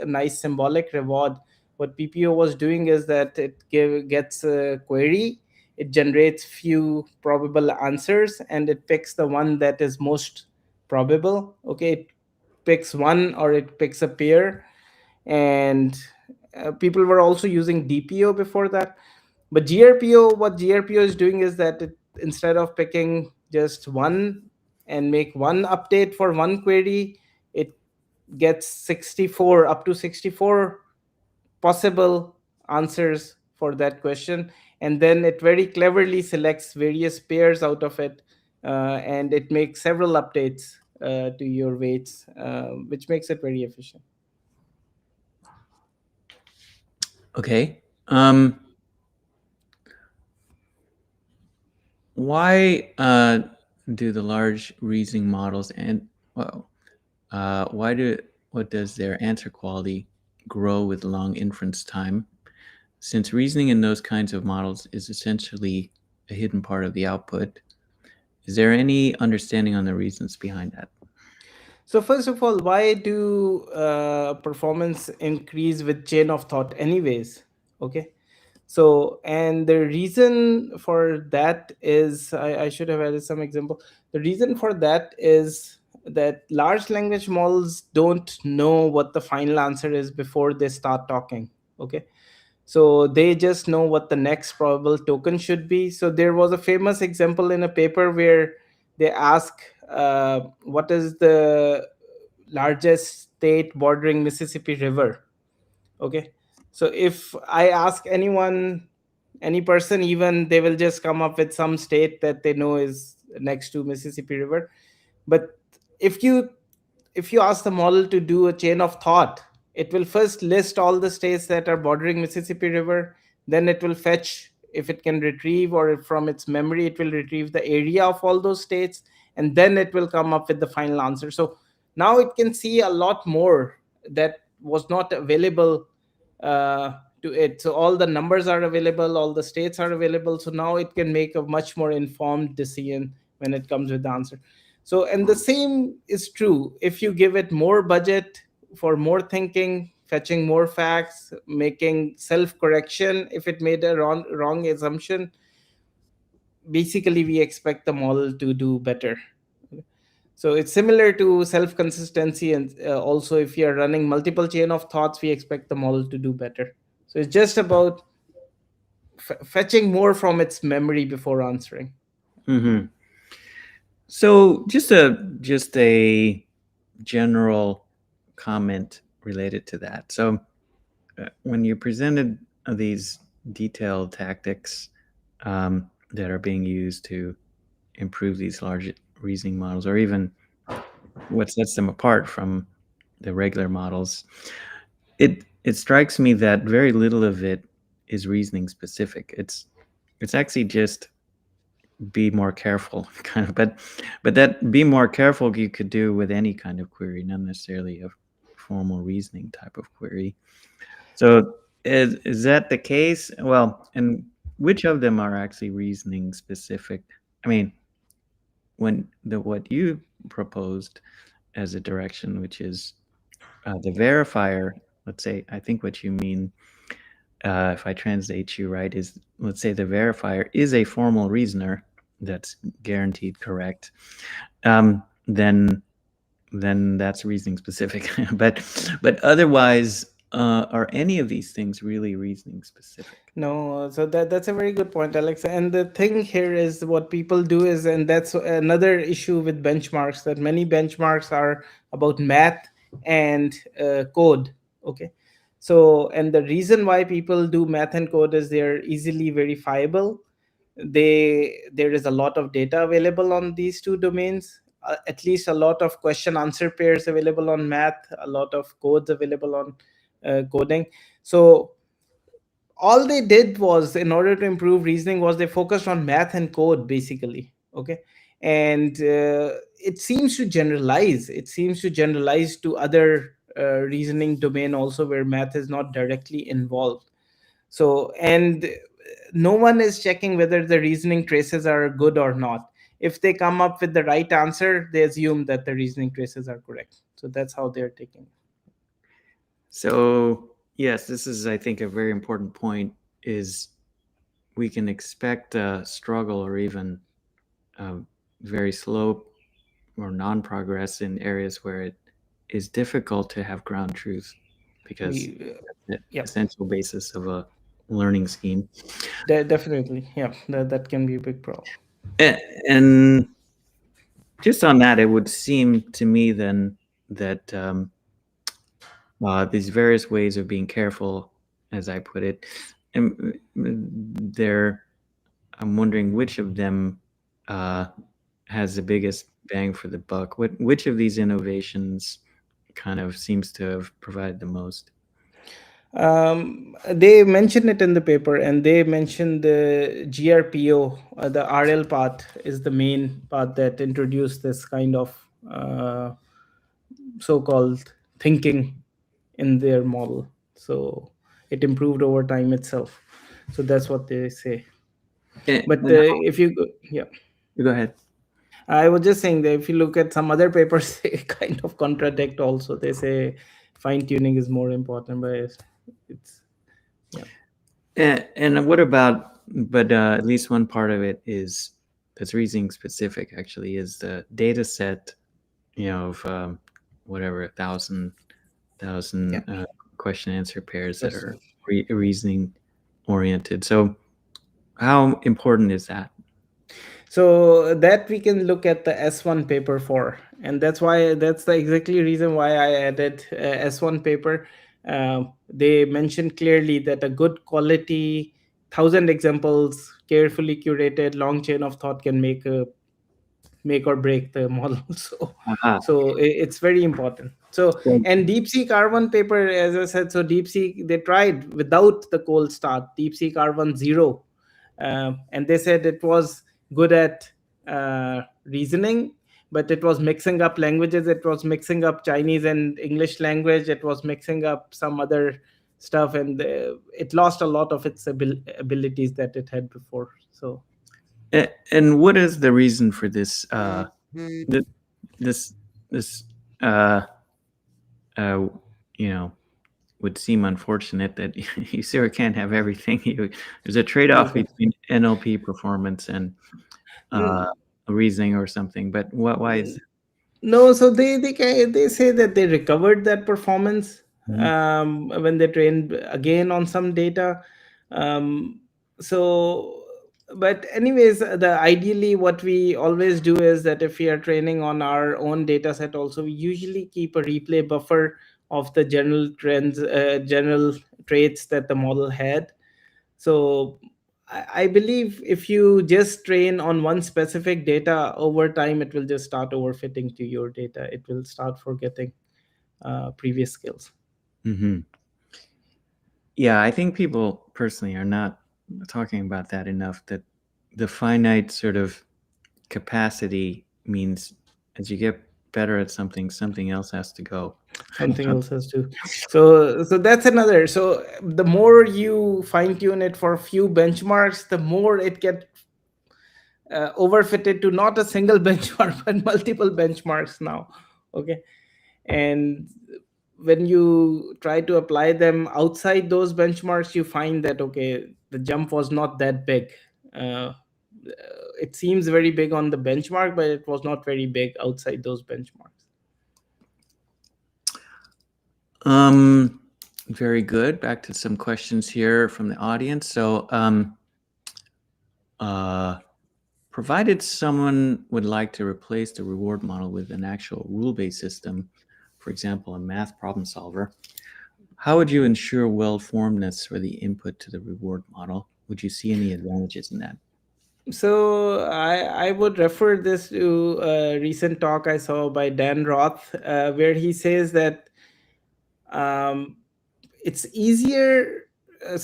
nice symbolic reward, what PPO was doing is that gets a query, it generates few probable answers, and it picks the one that is most probable. Okay, it picks one or it picks a pair. And people were also using DPO before that. But GRPO, what GRPO is doing is that instead of picking just one and make one update for one query, it gets 64, up to 64 possible answers for that question. And then it very cleverly selects various pairs out of it, and it makes several updates to your weights, which makes it very efficient. Okay. Why do the large reasoning models and well, why do what does their answer quality grow with long inference time? since reasoning in those kinds of models is essentially a hidden part of the output, is there any understanding on the reasons behind that? So first of all, why do performance increase with chain of thought anyways? Okay. So, and the reason for that is, I should have added some example. The reason for that is that large language models don't know what the final answer is before they start talking. Okay. So they just know what the next probable token should be. So there was a famous example in a paper where they ask, what is the largest state bordering Mississippi River? Okay. So if I ask anyone, any person, even, they will just come up with some state that they know is next to Mississippi River. But if you if you ask the model to do a chain of thought, it will first list all the states that are bordering Mississippi River. Then it will fetch, if it can retrieve, or if from its memory it will retrieve the area of all those states, and then it will come up with the final answer. So now it can see a lot more that was not available uh, to it. So all the numbers are available, all the states are available. So now it can make a much more informed decision when it comes with the answer. So, and the same is true if you give it more budget for more thinking, fetching more facts, making self correction if it made a wrong assumption. Basically, we expect the model to do better. So it's similar to self consistency, and also if you are running multiple chain of thoughts, we expect the model to do better. So it's just about fetching more from its memory before answering. Mm-hmm. So just a general comment related to that. So when you presented these detailed tactics that are being used to improve these large reasoning models, or even what sets them apart from the regular models, it strikes me that very little of it is reasoning specific. It's actually just be more careful kind of, but that be more careful you could do with any kind of query, not necessarily a formal reasoning type of query. So is that the case? Well, and which of them are actually reasoning specific? I mean, when what you proposed as a direction, which is the verifier, let's say, I think what you mean, if I translate you right, is, let's say the verifier is a formal reasoner that's guaranteed correct, then that's reasoning specific. but otherwise, are any of these things really reasoning specific? No, so that's a very good point, Alex. And the thing here is what people do is, and that's another issue with benchmarks, that many benchmarks are about math and code. Okay. So, and the reason why people do math and code is they're easily verifiable. There is a lot of data available on these two domains. At least a lot of question answer pairs available on math, a lot of codes available on coding. So all they did was, in order to improve reasoning, was they focused on math and code basically. Okay. And it seems to generalize to other reasoning domain also, where math is not directly involved. So, and no one is checking whether the reasoning traces are good or not. If they come up with the right answer, they assume that the reasoning traces are correct. So that's how they're taking. So yes, this is, I think, a very important point, is we can expect a struggle or even very slow or non-progress in areas where it is difficult to have ground truth, because We the Yeah, essential basis of a learning scheme. definitely, yeah, that can be a big problem. And just on that, it would seem to me then that these various ways of being careful, as I put it, and they're, I'm wondering which of them uh, has the biggest bang for the buck. Which of these innovations kind of seems to have provided the most? They mention it in the paper, and they mention the GRPO, the RL part is the main part that introduced this kind of uh, so-called thinking in their model. So it improved over time itself. So that's what they say. But And how, if you go, yeah, go ahead. I was just saying that if you look at some other papers, they kind of contradict also. They say fine tuning is more important, but it's yeah. And what about, but at least one part of it is that's reasoning specific actually is the data set, of whatever, thousand Yeah. question answer pairs that Yes. are reasoning oriented. So how important is that? So that we can look at the S1 paper for, and that's the exactly reason why I added S1 paper. They mentioned clearly that a good quality 1,000 examples, carefully curated long chain of thought can make or break the model. So Aha. it's very important. So, So, and DeepSeek R1 paper, as I said, so DeepSeek, they tried without the cold start, DeepSeek R1 0, and they said it was good at reasoning, but it was mixing up languages. It was mixing up Chinese and English language. It was mixing up some other stuff, and it lost a lot of its abilities that it had before. So and what is the reason for this? Th- this this uh, uh, you know would seem unfortunate that you sort of can't have everything. There's a trade-off okay. between NLP performance and uh, reasoning or something. But why is No, so they say that they recovered that performance that? when they trained again on some data. Um, so, but anyways, the ideally what we always do is that if we are training on our own data set, also we usually keep a replay buffer of the general trends, general traits that the model had. So I believe if you just train on one specific data over time, it will just start overfitting to your data. It will start forgetting previous skills. Mm-hmm. Yeah, I think people personally are not talking about that enough. That the finite sort of capacity means as you get better at something, something else has to go. Something else has to. So that's another. So the more you fine tune it for a few benchmarks, the more it get overfitted to not a single benchmark but multiple benchmarks now. Okay, and when you try to apply them outside those benchmarks, you find that okay, the jump was not that big. It seems very big on the benchmark, but it was not very big outside those benchmarks. Um, Very good. Back to some questions here from the audience. So, provided someone would like to replace the reward model with an actual rule-based system, for example, a math problem solver, how would you ensure well-formedness for the input to the reward model? Would you see any advantages in that? So I would refer this to a recent talk I saw by Dan Roth, where he says that um, it's easier.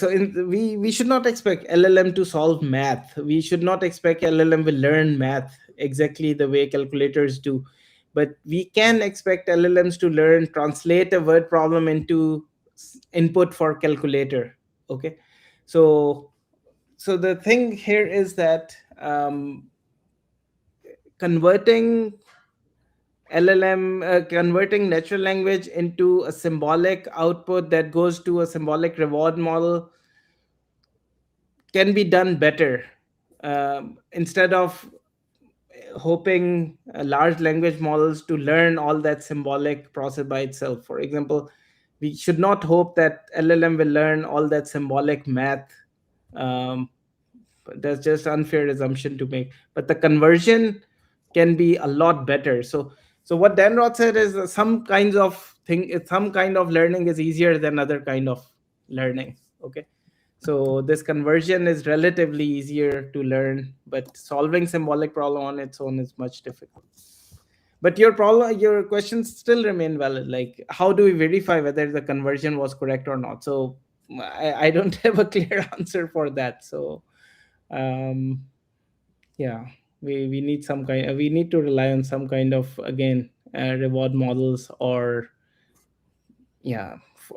We should not expect LLM to solve math. We should not expect LLM will learn math exactly the way calculators do, but we can expect LLMs to learn translate a word problem into input for calculator. Okay, so the thing here is that converting converting natural language into a symbolic output that goes to a symbolic reward model can be done better. Instead of hoping large language models to learn all that symbolic process by itself. For example, we should not hope that LLM will learn all that symbolic math. Um, that's just unfair assumption to make. But the conversion can be a lot better. So what Dan Roth said is some kind of learning is easier than other kind of learning. Okay, so this conversion is relatively easier to learn, but solving symbolic problem on its own is much difficult. But your questions still remain valid. Like, how do we verify whether the conversion was correct or not? So I don't have a clear answer for that. So um, yeah, we need some kind. We need to rely on some kind of again reward models or yeah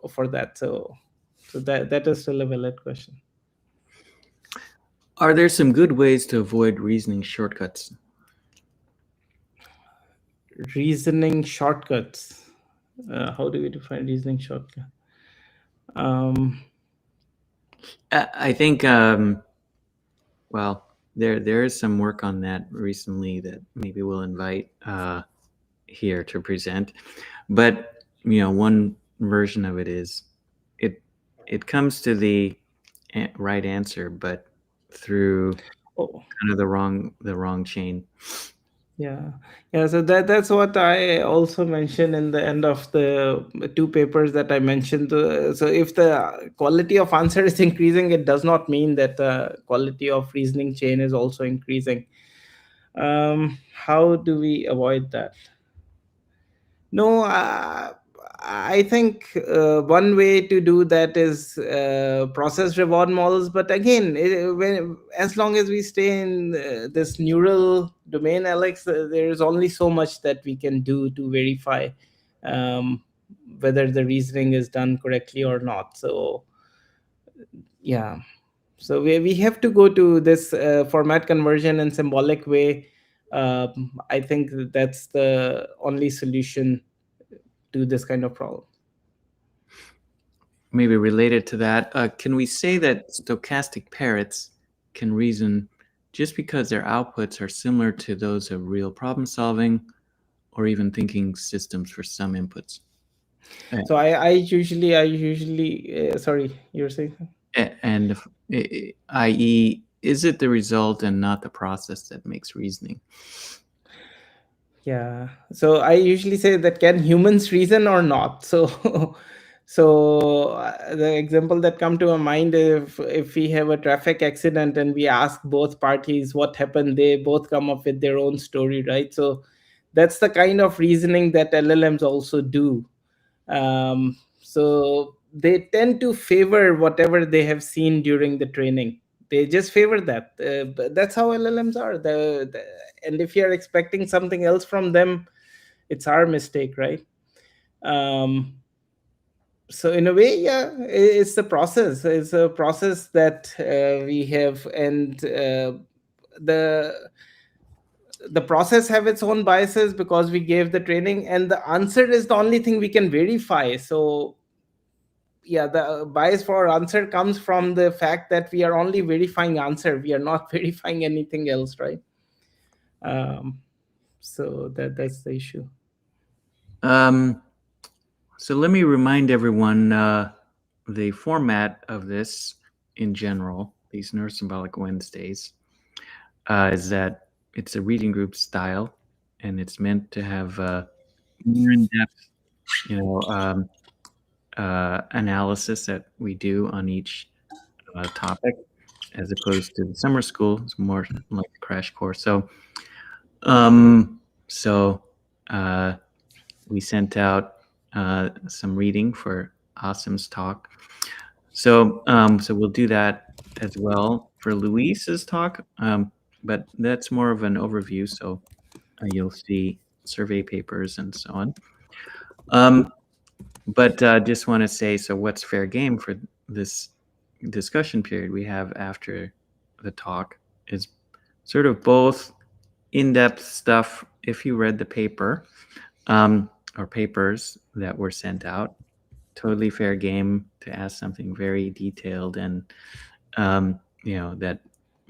for that. So So that is still a valid question. Are there some good ways to avoid reasoning shortcuts? Reasoning shortcuts. How do we define reasoning shortcut? Um, I think, well, there is some work on that recently that maybe we'll invite here to present. But one version of it is it it comes to the right answer, but through oh, kind of the wrong chain. yeah, yeah. So that's what I also mentioned in the end of the two papers that I mentioned. So if the quality of answer is increasing, it does not mean that the quality of reasoning chain is also increasing. How do we avoid that? No, I think one way to do that is process reward models. But again, as long as we stay in this neural domain, Alex, there is only so much that we can do to verify um, whether the reasoning is done correctly or not. So, yeah. So we have to go to this format conversion and symbolic way. I think that's the only solution to this kind of problem. Maybe related to that, can we say that stochastic parrots can reason just because their outputs are similar to those of real problem solving or even thinking systems for some inputs? So I usually sorry, you're saying? And i.e., is it the result and not the process that makes reasoning? Yeah. So I usually say that can humans reason or not? So so the example that come to my mind, if we have a traffic accident and we ask both parties what happened, they both come up with their own story, right? So that's the kind of reasoning that LLMs also do. So they tend to favor whatever they have seen during the training. They just favor that. But that's how LLMs are. And if you're expecting something else from them, it's our mistake, right? Um, so in a way, yeah, it's the process. It's a process that we have, and the the process have its own biases because we gave the training, and the answer is the only thing we can verify. So yeah, the bias for answer comes from the fact that we are only verifying answer, we are not verifying anything else, right? um, so that's the issue. Um, so let me remind everyone the format of this in general, these Neurosymbolic Wednesdays, is that it's a reading group style, and it's meant to have more in-depth, you know, analysis that we do on each topic, as opposed to the summer school. It's more like a crash course. Um, so uh, we sent out some reading for Asim's talk. So we'll do that as well for Luis's talk. But that's more of an overview. So you'll see survey papers and so on. But just want to say, so what's fair game for this discussion period we have after the talk is sort of both in-depth stuff if you read the paper, or papers that were sent out. Totally fair game to ask something very detailed and that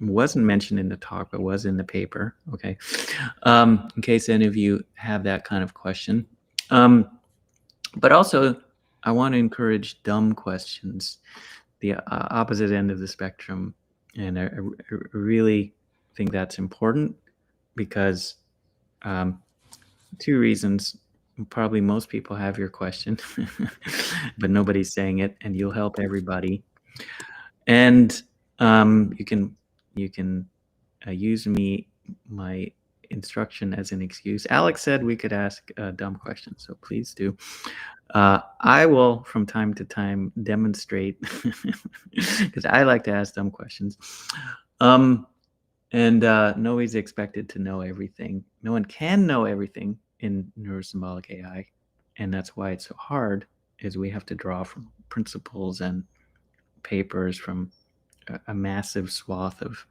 wasn't mentioned in the talk but was in the paper. Okay, in case any of you have that kind of question. But also, I want to encourage dumb questions, the opposite end of the spectrum. And I really think that's important because two reasons. Probably most people have your question, but nobody's saying it, and you'll help everybody. And you can use my instruction as an excuse. Alex said we could ask dumb questions, so please do. I will, from time to time, demonstrate because I like to ask dumb questions. And nobody's expected to know everything. No one can know everything in Neuro-Symbolic AI, and that's why it's so hard. Is we have to draw from principles and papers from a massive swath of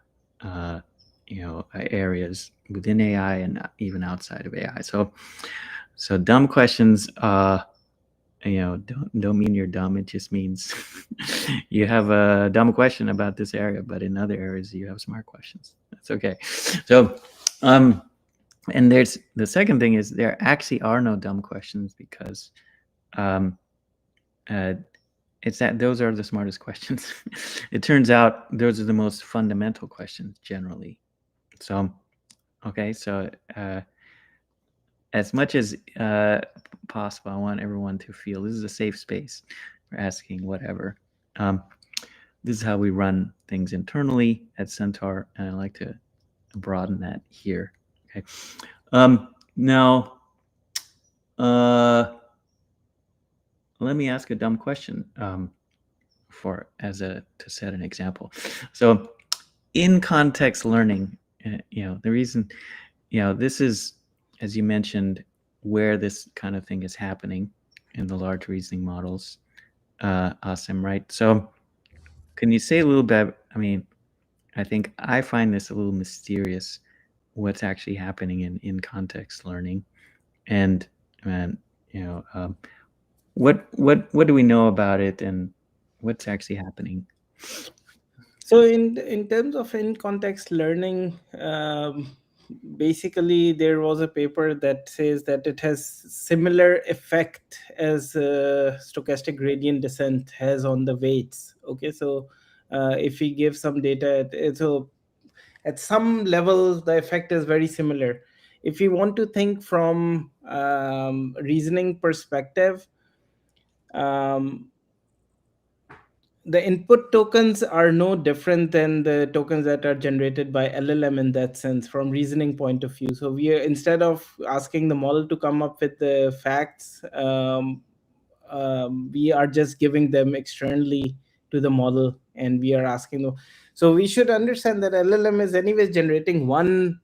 areas within AI and even outside of AI. So dumb questions, don't mean you're dumb. It just means you have a dumb question about this area, but in other areas you have smart questions. That's okay. So, and there's the second thing is there actually are no dumb questions because it's that those are the smartest questions. It turns out those are the most fundamental questions generally. So, okay, so as much as possible, I want everyone to feel this is a safe space for asking whatever. This is how we run things internally at Centaur, and I like to broaden that here. Okay. Now, let me ask a dumb question to set an example. So, in context learning, the reason, this is, as you mentioned, where this kind of thing is happening in the large reasoning models, Asim, right? So, can you say a little bit? I mean, I think I find this a little mysterious. What's actually happening in context learning, and what do we know about it, and what's actually happening? So in terms of in context learning, basically there was a paper that says that it has similar effect as stochastic gradient descent has on the weights. Okay, so if we give some data, so at some level the effect is very similar. If we want to think from reasoning perspective, um, the input tokens are no different than the tokens that are generated by LLM in that sense from reasoning point of view. So we are, instead of asking the model to come up with the facts, we are just giving them externally to the model, and we are asking them. So we should understand that LLM is anyways generating one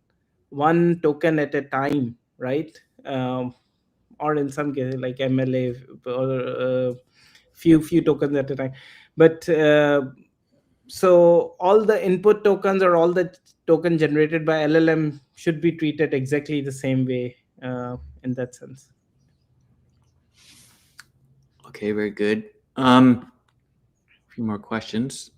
token at a time, right? Or in some cases like MLA, or few tokens at a time. But so all the input tokens or all the token generated by LLM should be treated exactly the same way in that sense. Okay, very good. A few more questions.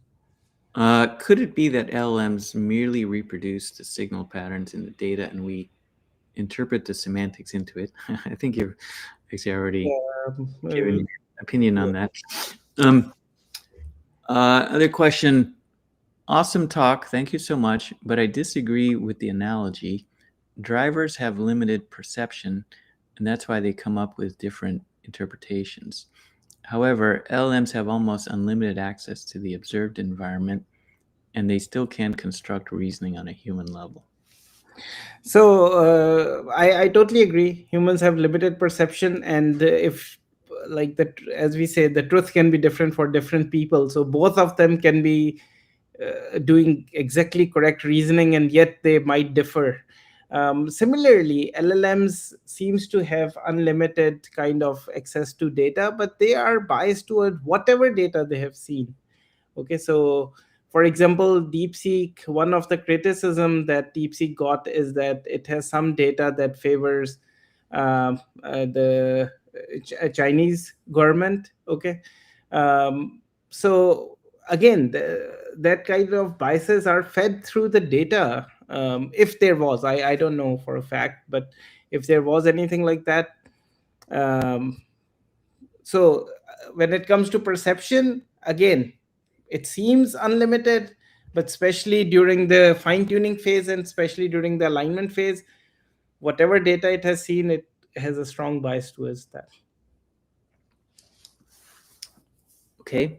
Could it be that LLMs merely reproduce the signal patterns in the data and we interpret the semantics into it? I think you've actually already given your opinion on that. Other question. Awesome talk. Thank you so much. But I disagree with the analogy. Drivers have limited perception, and that's why they come up with different interpretations. However, LLMs have almost unlimited access to the observed environment, and they still can construct reasoning on a human level. So I totally agree. Humans have limited perception, and if like that, as we say, the truth can be different for different people. So both of them can be doing exactly correct reasoning, and yet they might differ. Similarly, LLMs seems to have unlimited kind of access to data, but they are biased toward whatever data they have seen. Okay, so for example, DeepSeek, one of the criticism that DeepSeek got is that it has some data that favors the Chinese government. Okay, um, so again, that kind of biases are fed through the data. If there was, I don't know for a fact, but if there was anything like that, um, so when it comes to perception, again, it seems unlimited, but especially during the fine tuning phase and especially during the alignment phase, whatever data it has seen, it has a strong bias towards that. Okay.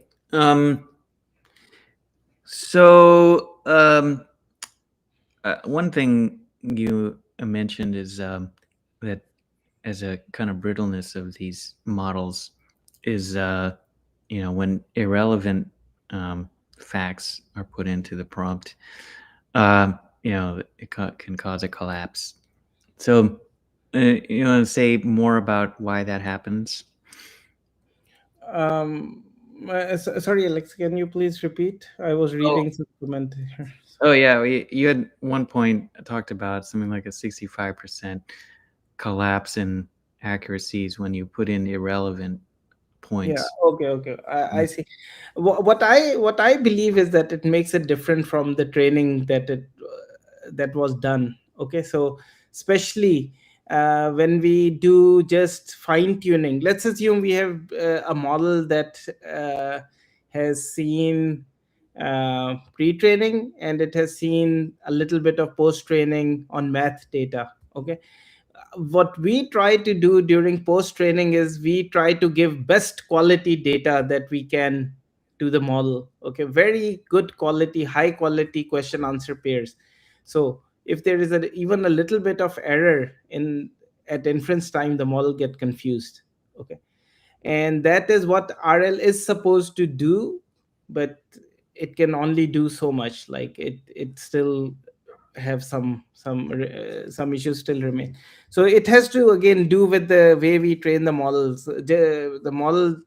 So one thing you mentioned is that as a kind of brittleness of these models is when irrelevant facts are put into the prompt, it can cause a collapse. So you want to say more about why that happens? Sorry, Alex, can you please repeat? I was Oh, reading some comment here. oh yeah. You had one point talked about something like a 65% collapse in accuracies when you put in irrelevant Yeah. points. Okay. Okay. I see. What I believe is that it makes it different from the training that was done. Okay. So especially when we do just fine tuning, let's assume we have a model that has seen pre-training and it has seen a little bit of post-training on math data. Okay, what we try to do during post training is we try to give best quality data that we can to the model. Okay, very good quality, high quality question answer pairs. So if there is even a little bit of error in at inference time, the model get confused. Okay, and that is what RL is supposed to do, but it can only do so much. Like it still have some issues still remain. So it has to again do with the way we train the models. The model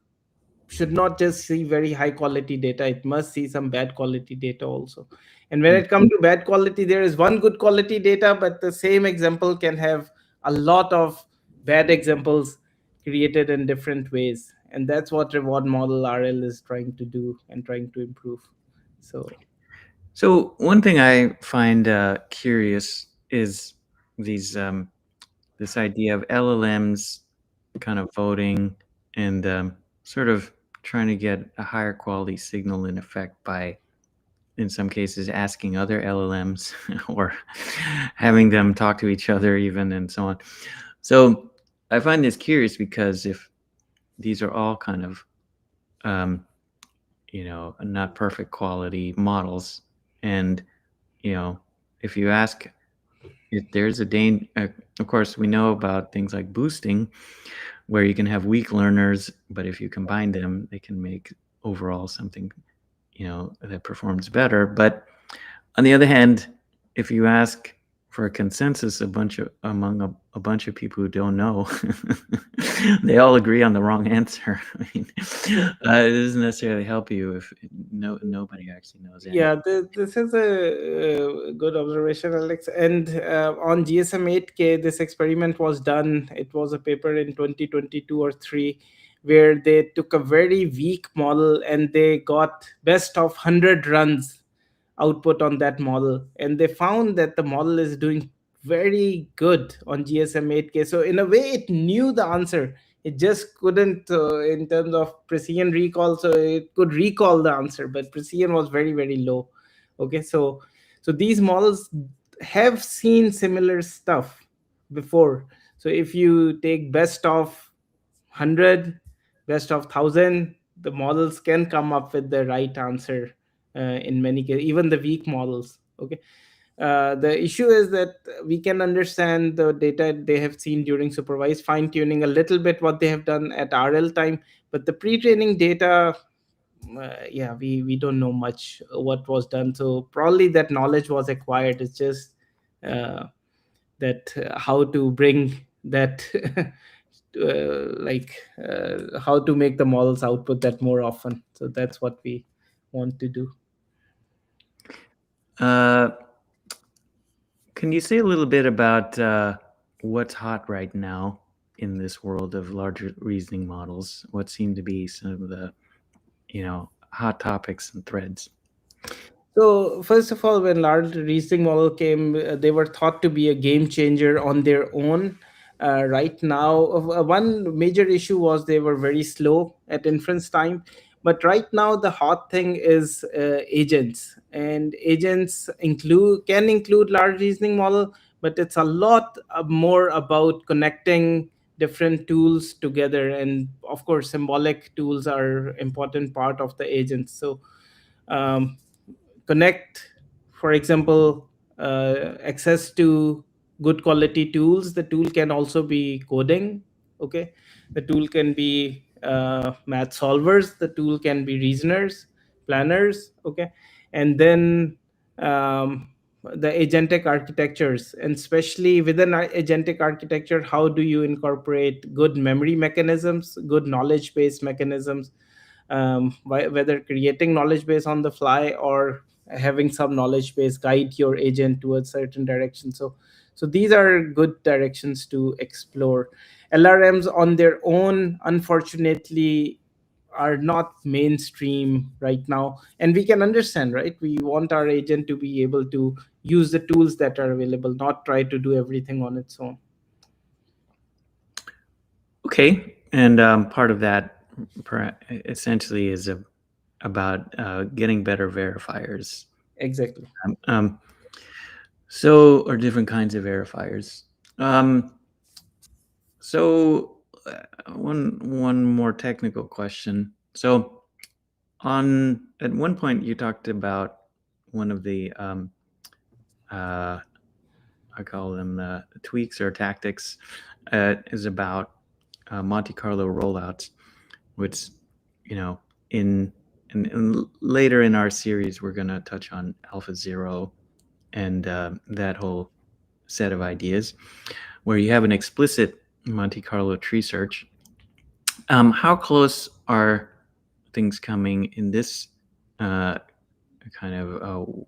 should not just see very high quality data, it must see some bad quality data also. And when Mm. it comes to bad quality, there is one good quality data, but the same example can have a lot of bad examples created in different ways, and that's what reward model RL is trying to do and trying to improve. So So one thing I find curious is these this idea of LLMs kind of voting and sort of trying to get a higher quality signal in effect by, in some cases, asking other LLMs or having them talk to each other even and so on. So I find this curious because if these are all kind of um, not perfect quality models, and if you ask if there's a danger, of course we know about things like boosting where you can have weak learners, but if you combine them they can make overall something that performs better. But on the other hand, if you ask for a consensus among a bunch of people who don't know, they all agree on the wrong answer. I mean, it doesn't necessarily help you if nobody actually knows anything. yeah, this is a good observation, Alex. And on GSM 8K, this experiment was done. It was a paper in 2022 or 3, where they took a very weak model and they got best of 100 runs output on that model. And they found that the model is doing very good on GSM 8K. So, in a way, it knew the answer. It just couldn't, in terms of precision recall, so it could recall the answer, but precision was very, very low. Okay, so these models have seen similar stuff before. So if you take best of 100, best of 1,000, the models can come up with the right answer in many cases, even the weak models. Okay, the issue is that we can understand the data they have seen during supervised fine tuning a little bit what they have done at RL time, but the pre-training data, yeah, we don't know much what was done. So probably that knowledge was acquired. It's just uh, that how to bring that like how to make the models output that more often. So that's what we want to do. Uh, can you say a little bit about what's hot right now in this world of larger reasoning models? What seem to be some of the hot topics and threads? So first of all, when large reasoning model came, they were thought to be a game changer on their own. Right now, one major issue was they were very slow at inference time. But right now, the hot thing is agents, and agents can include large reasoning model, but it's a lot more about connecting different tools together. And of course, symbolic tools are important part of the agents. So um, connect, for example, access to good quality tools. The tool can also be coding. Okay, the tool can be math solvers, the tool can be reasoners, planners. Okay, and then um, the agentic architectures, and especially within agentic architecture, how do you incorporate good memory mechanisms, good knowledge based mechanisms, whether creating knowledge base on the fly or having some knowledge base guide your agent towards certain direction. So these are good directions to explore. LRMs on their own, unfortunately, are not mainstream right now, and we can understand, right? We want our agent to be able to use the tools that are available, not try to do everything on its own. Okay, and part of that essentially is about getting better verifiers. Exactly. Um, or different kinds of verifiers. Um, so one more technical question. So at one point you talked about one of the I call them tweaks or tactics is about Monte Carlo rollouts, which in later in our series we're going to touch on AlphaZero and that whole set of ideas where you have an explicit Monte Carlo tree search. How close are things coming in this kind of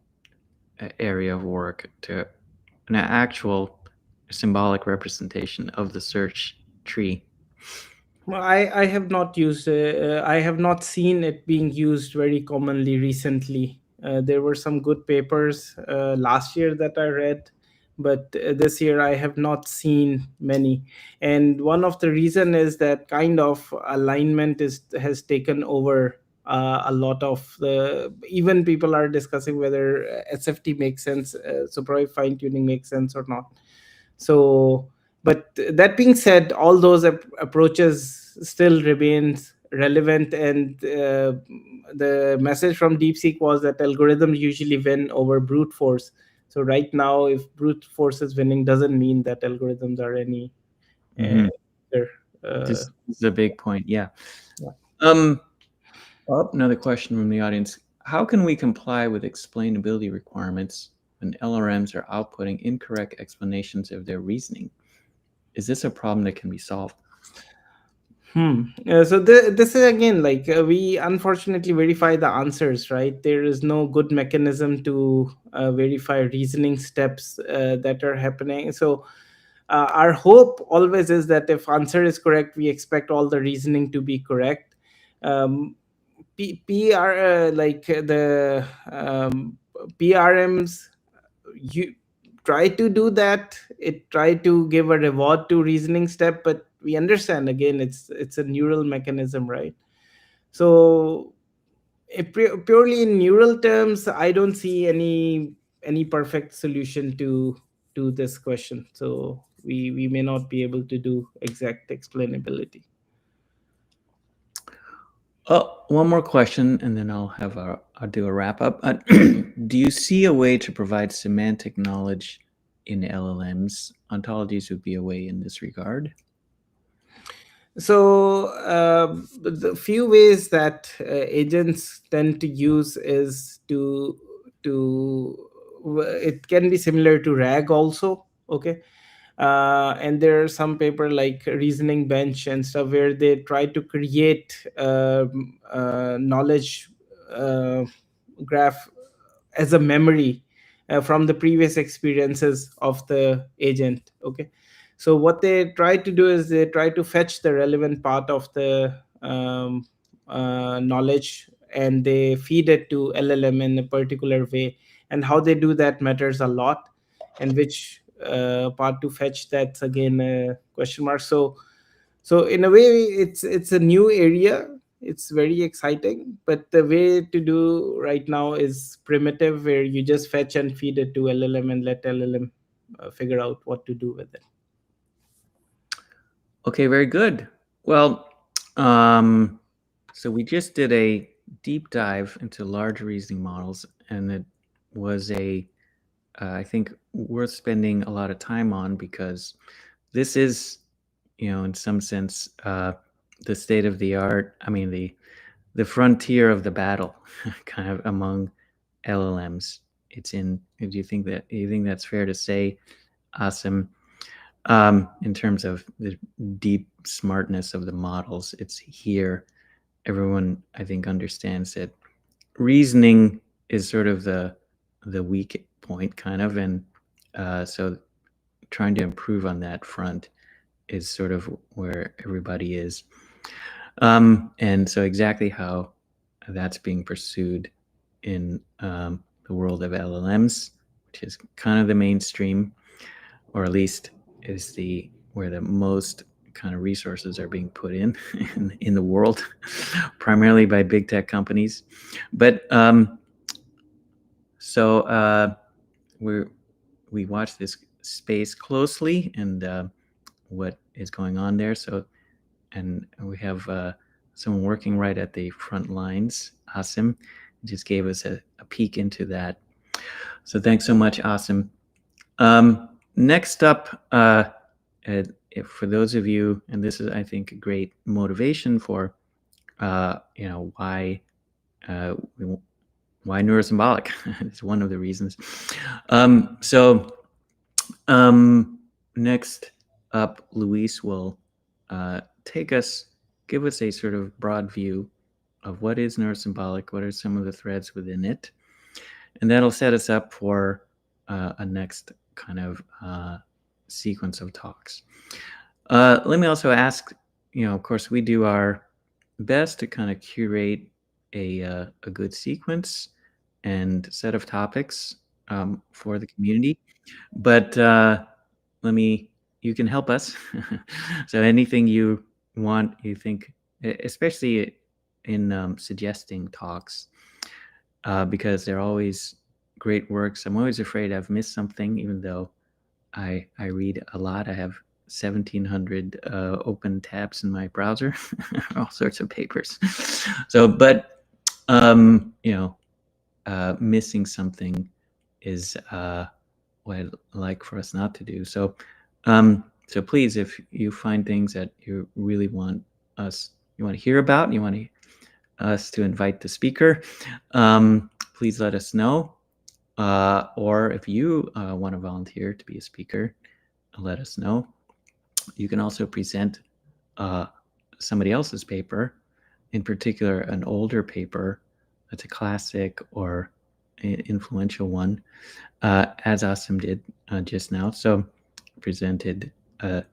area of work to an actual symbolic representation of the search tree? Well, I have not used I have not seen it being used very commonly recently. There were some good papers last year that I read, but this year I have not seen many. And one of the reason is that kind of alignment is has taken over a lot of the, even people are discussing whether SFT makes sense, supervised fine tuning makes sense or not. So, but that being said, all those approaches still remains relevant, and the message from DeepSeek was that algorithms usually win over brute force. So right now, if brute force is winning, doesn't mean that algorithms are any Mm-hmm. better. This is a big point. Yeah. Yeah. Another question from the audience. How can we comply with explainability requirements when LRMs are outputting incorrect explanations of their reasoning? Is this a problem that can be solved? So this is again like we unfortunately verify the answers, right? There is no good mechanism to verify reasoning steps that are happening. So our hope always is that if answer is correct, we expect all the reasoning to be correct. Um, PR like the PRMs, you try to do that, it try to give a reward to reasoning step, but we understand again it's a neural mechanism, right? So purely in neural terms, I don't see any perfect solution to this question. So we may not be able to do exact explainability. Oh, one more question, and then I'll do a wrap up. Do you see a way to provide semantic knowledge in LLMs? Ontologies would be a way in this regard. So the few ways that agents tend to use is to it can be similar to RAG also. Okay. And there are some paper like reasoning bench and stuff where they try to create knowledge uh, graph as a memory from the previous experiences of the agent. Okay. So what they try to do is they try to fetch the relevant part of the knowledge, and they feed it to LLM in a particular way, and how they do that matters a lot, and which part to fetch, that's again a question mark. So in a way, it's a new area, it's very exciting, but the way to do right now is primitive, where you just fetch and feed it to LLM and let LLM figure out what to do with it. Okay, very good. Well, so we just did a deep dive into large reasoning models, and it was I think worth spending a lot of time on, because this is, in some sense, the state of the art. I mean, the frontier of the battle, kind of among LLMs. It's in. Do you think that's fair to say, Asim? In terms of the deep smartness of the models, it's here. everyone, I think, understands that reasoning is sort of the weak point, kind of, and so trying to improve on that front is sort of where everybody is. And so exactly how that's being pursued in the world of LLMs, which is kind of the mainstream, or at least is the where the most kind of resources are being put in the world, primarily by big tech companies. But so we watch this space closely and what is going on there. So, and we have someone working right at the front lines. Asim just gave us a peek into that. So thanks so much, Asim. Next up, for those of you, and this is, I think, a great motivation for, why Neuro-Symbolic. It's one of the reasons. Next up, Luis will give us a sort of broad view of what is Neuro-Symbolic, what are some of the threads within it, and that'll set us up for a next kind of sequence of talks. Let me also ask, of course, we do our best to kind of curate a good sequence and set of topics for the community, but you can help us. So anything you want, you think, especially in suggesting talks, because they're always great works. I'm always afraid I've missed something, even though I read a lot. I have 1,700 open tabs in my browser, all sorts of papers. So, but missing something is what I'd like for us not to do. So, so please, if you find things that you really want to hear about, and you want us to invite the speaker, please let us know. Or if you want to volunteer to be a speaker, let us know. You can also present somebody else's paper, in particular an older paper that's a classic or an influential one, as Asim did just now. So presented a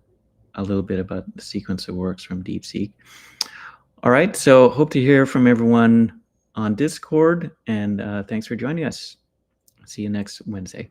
little bit about the sequence of works from DeepSeek. All right, so hope to hear from everyone on Discord, and thanks for joining us. See you next Wednesday.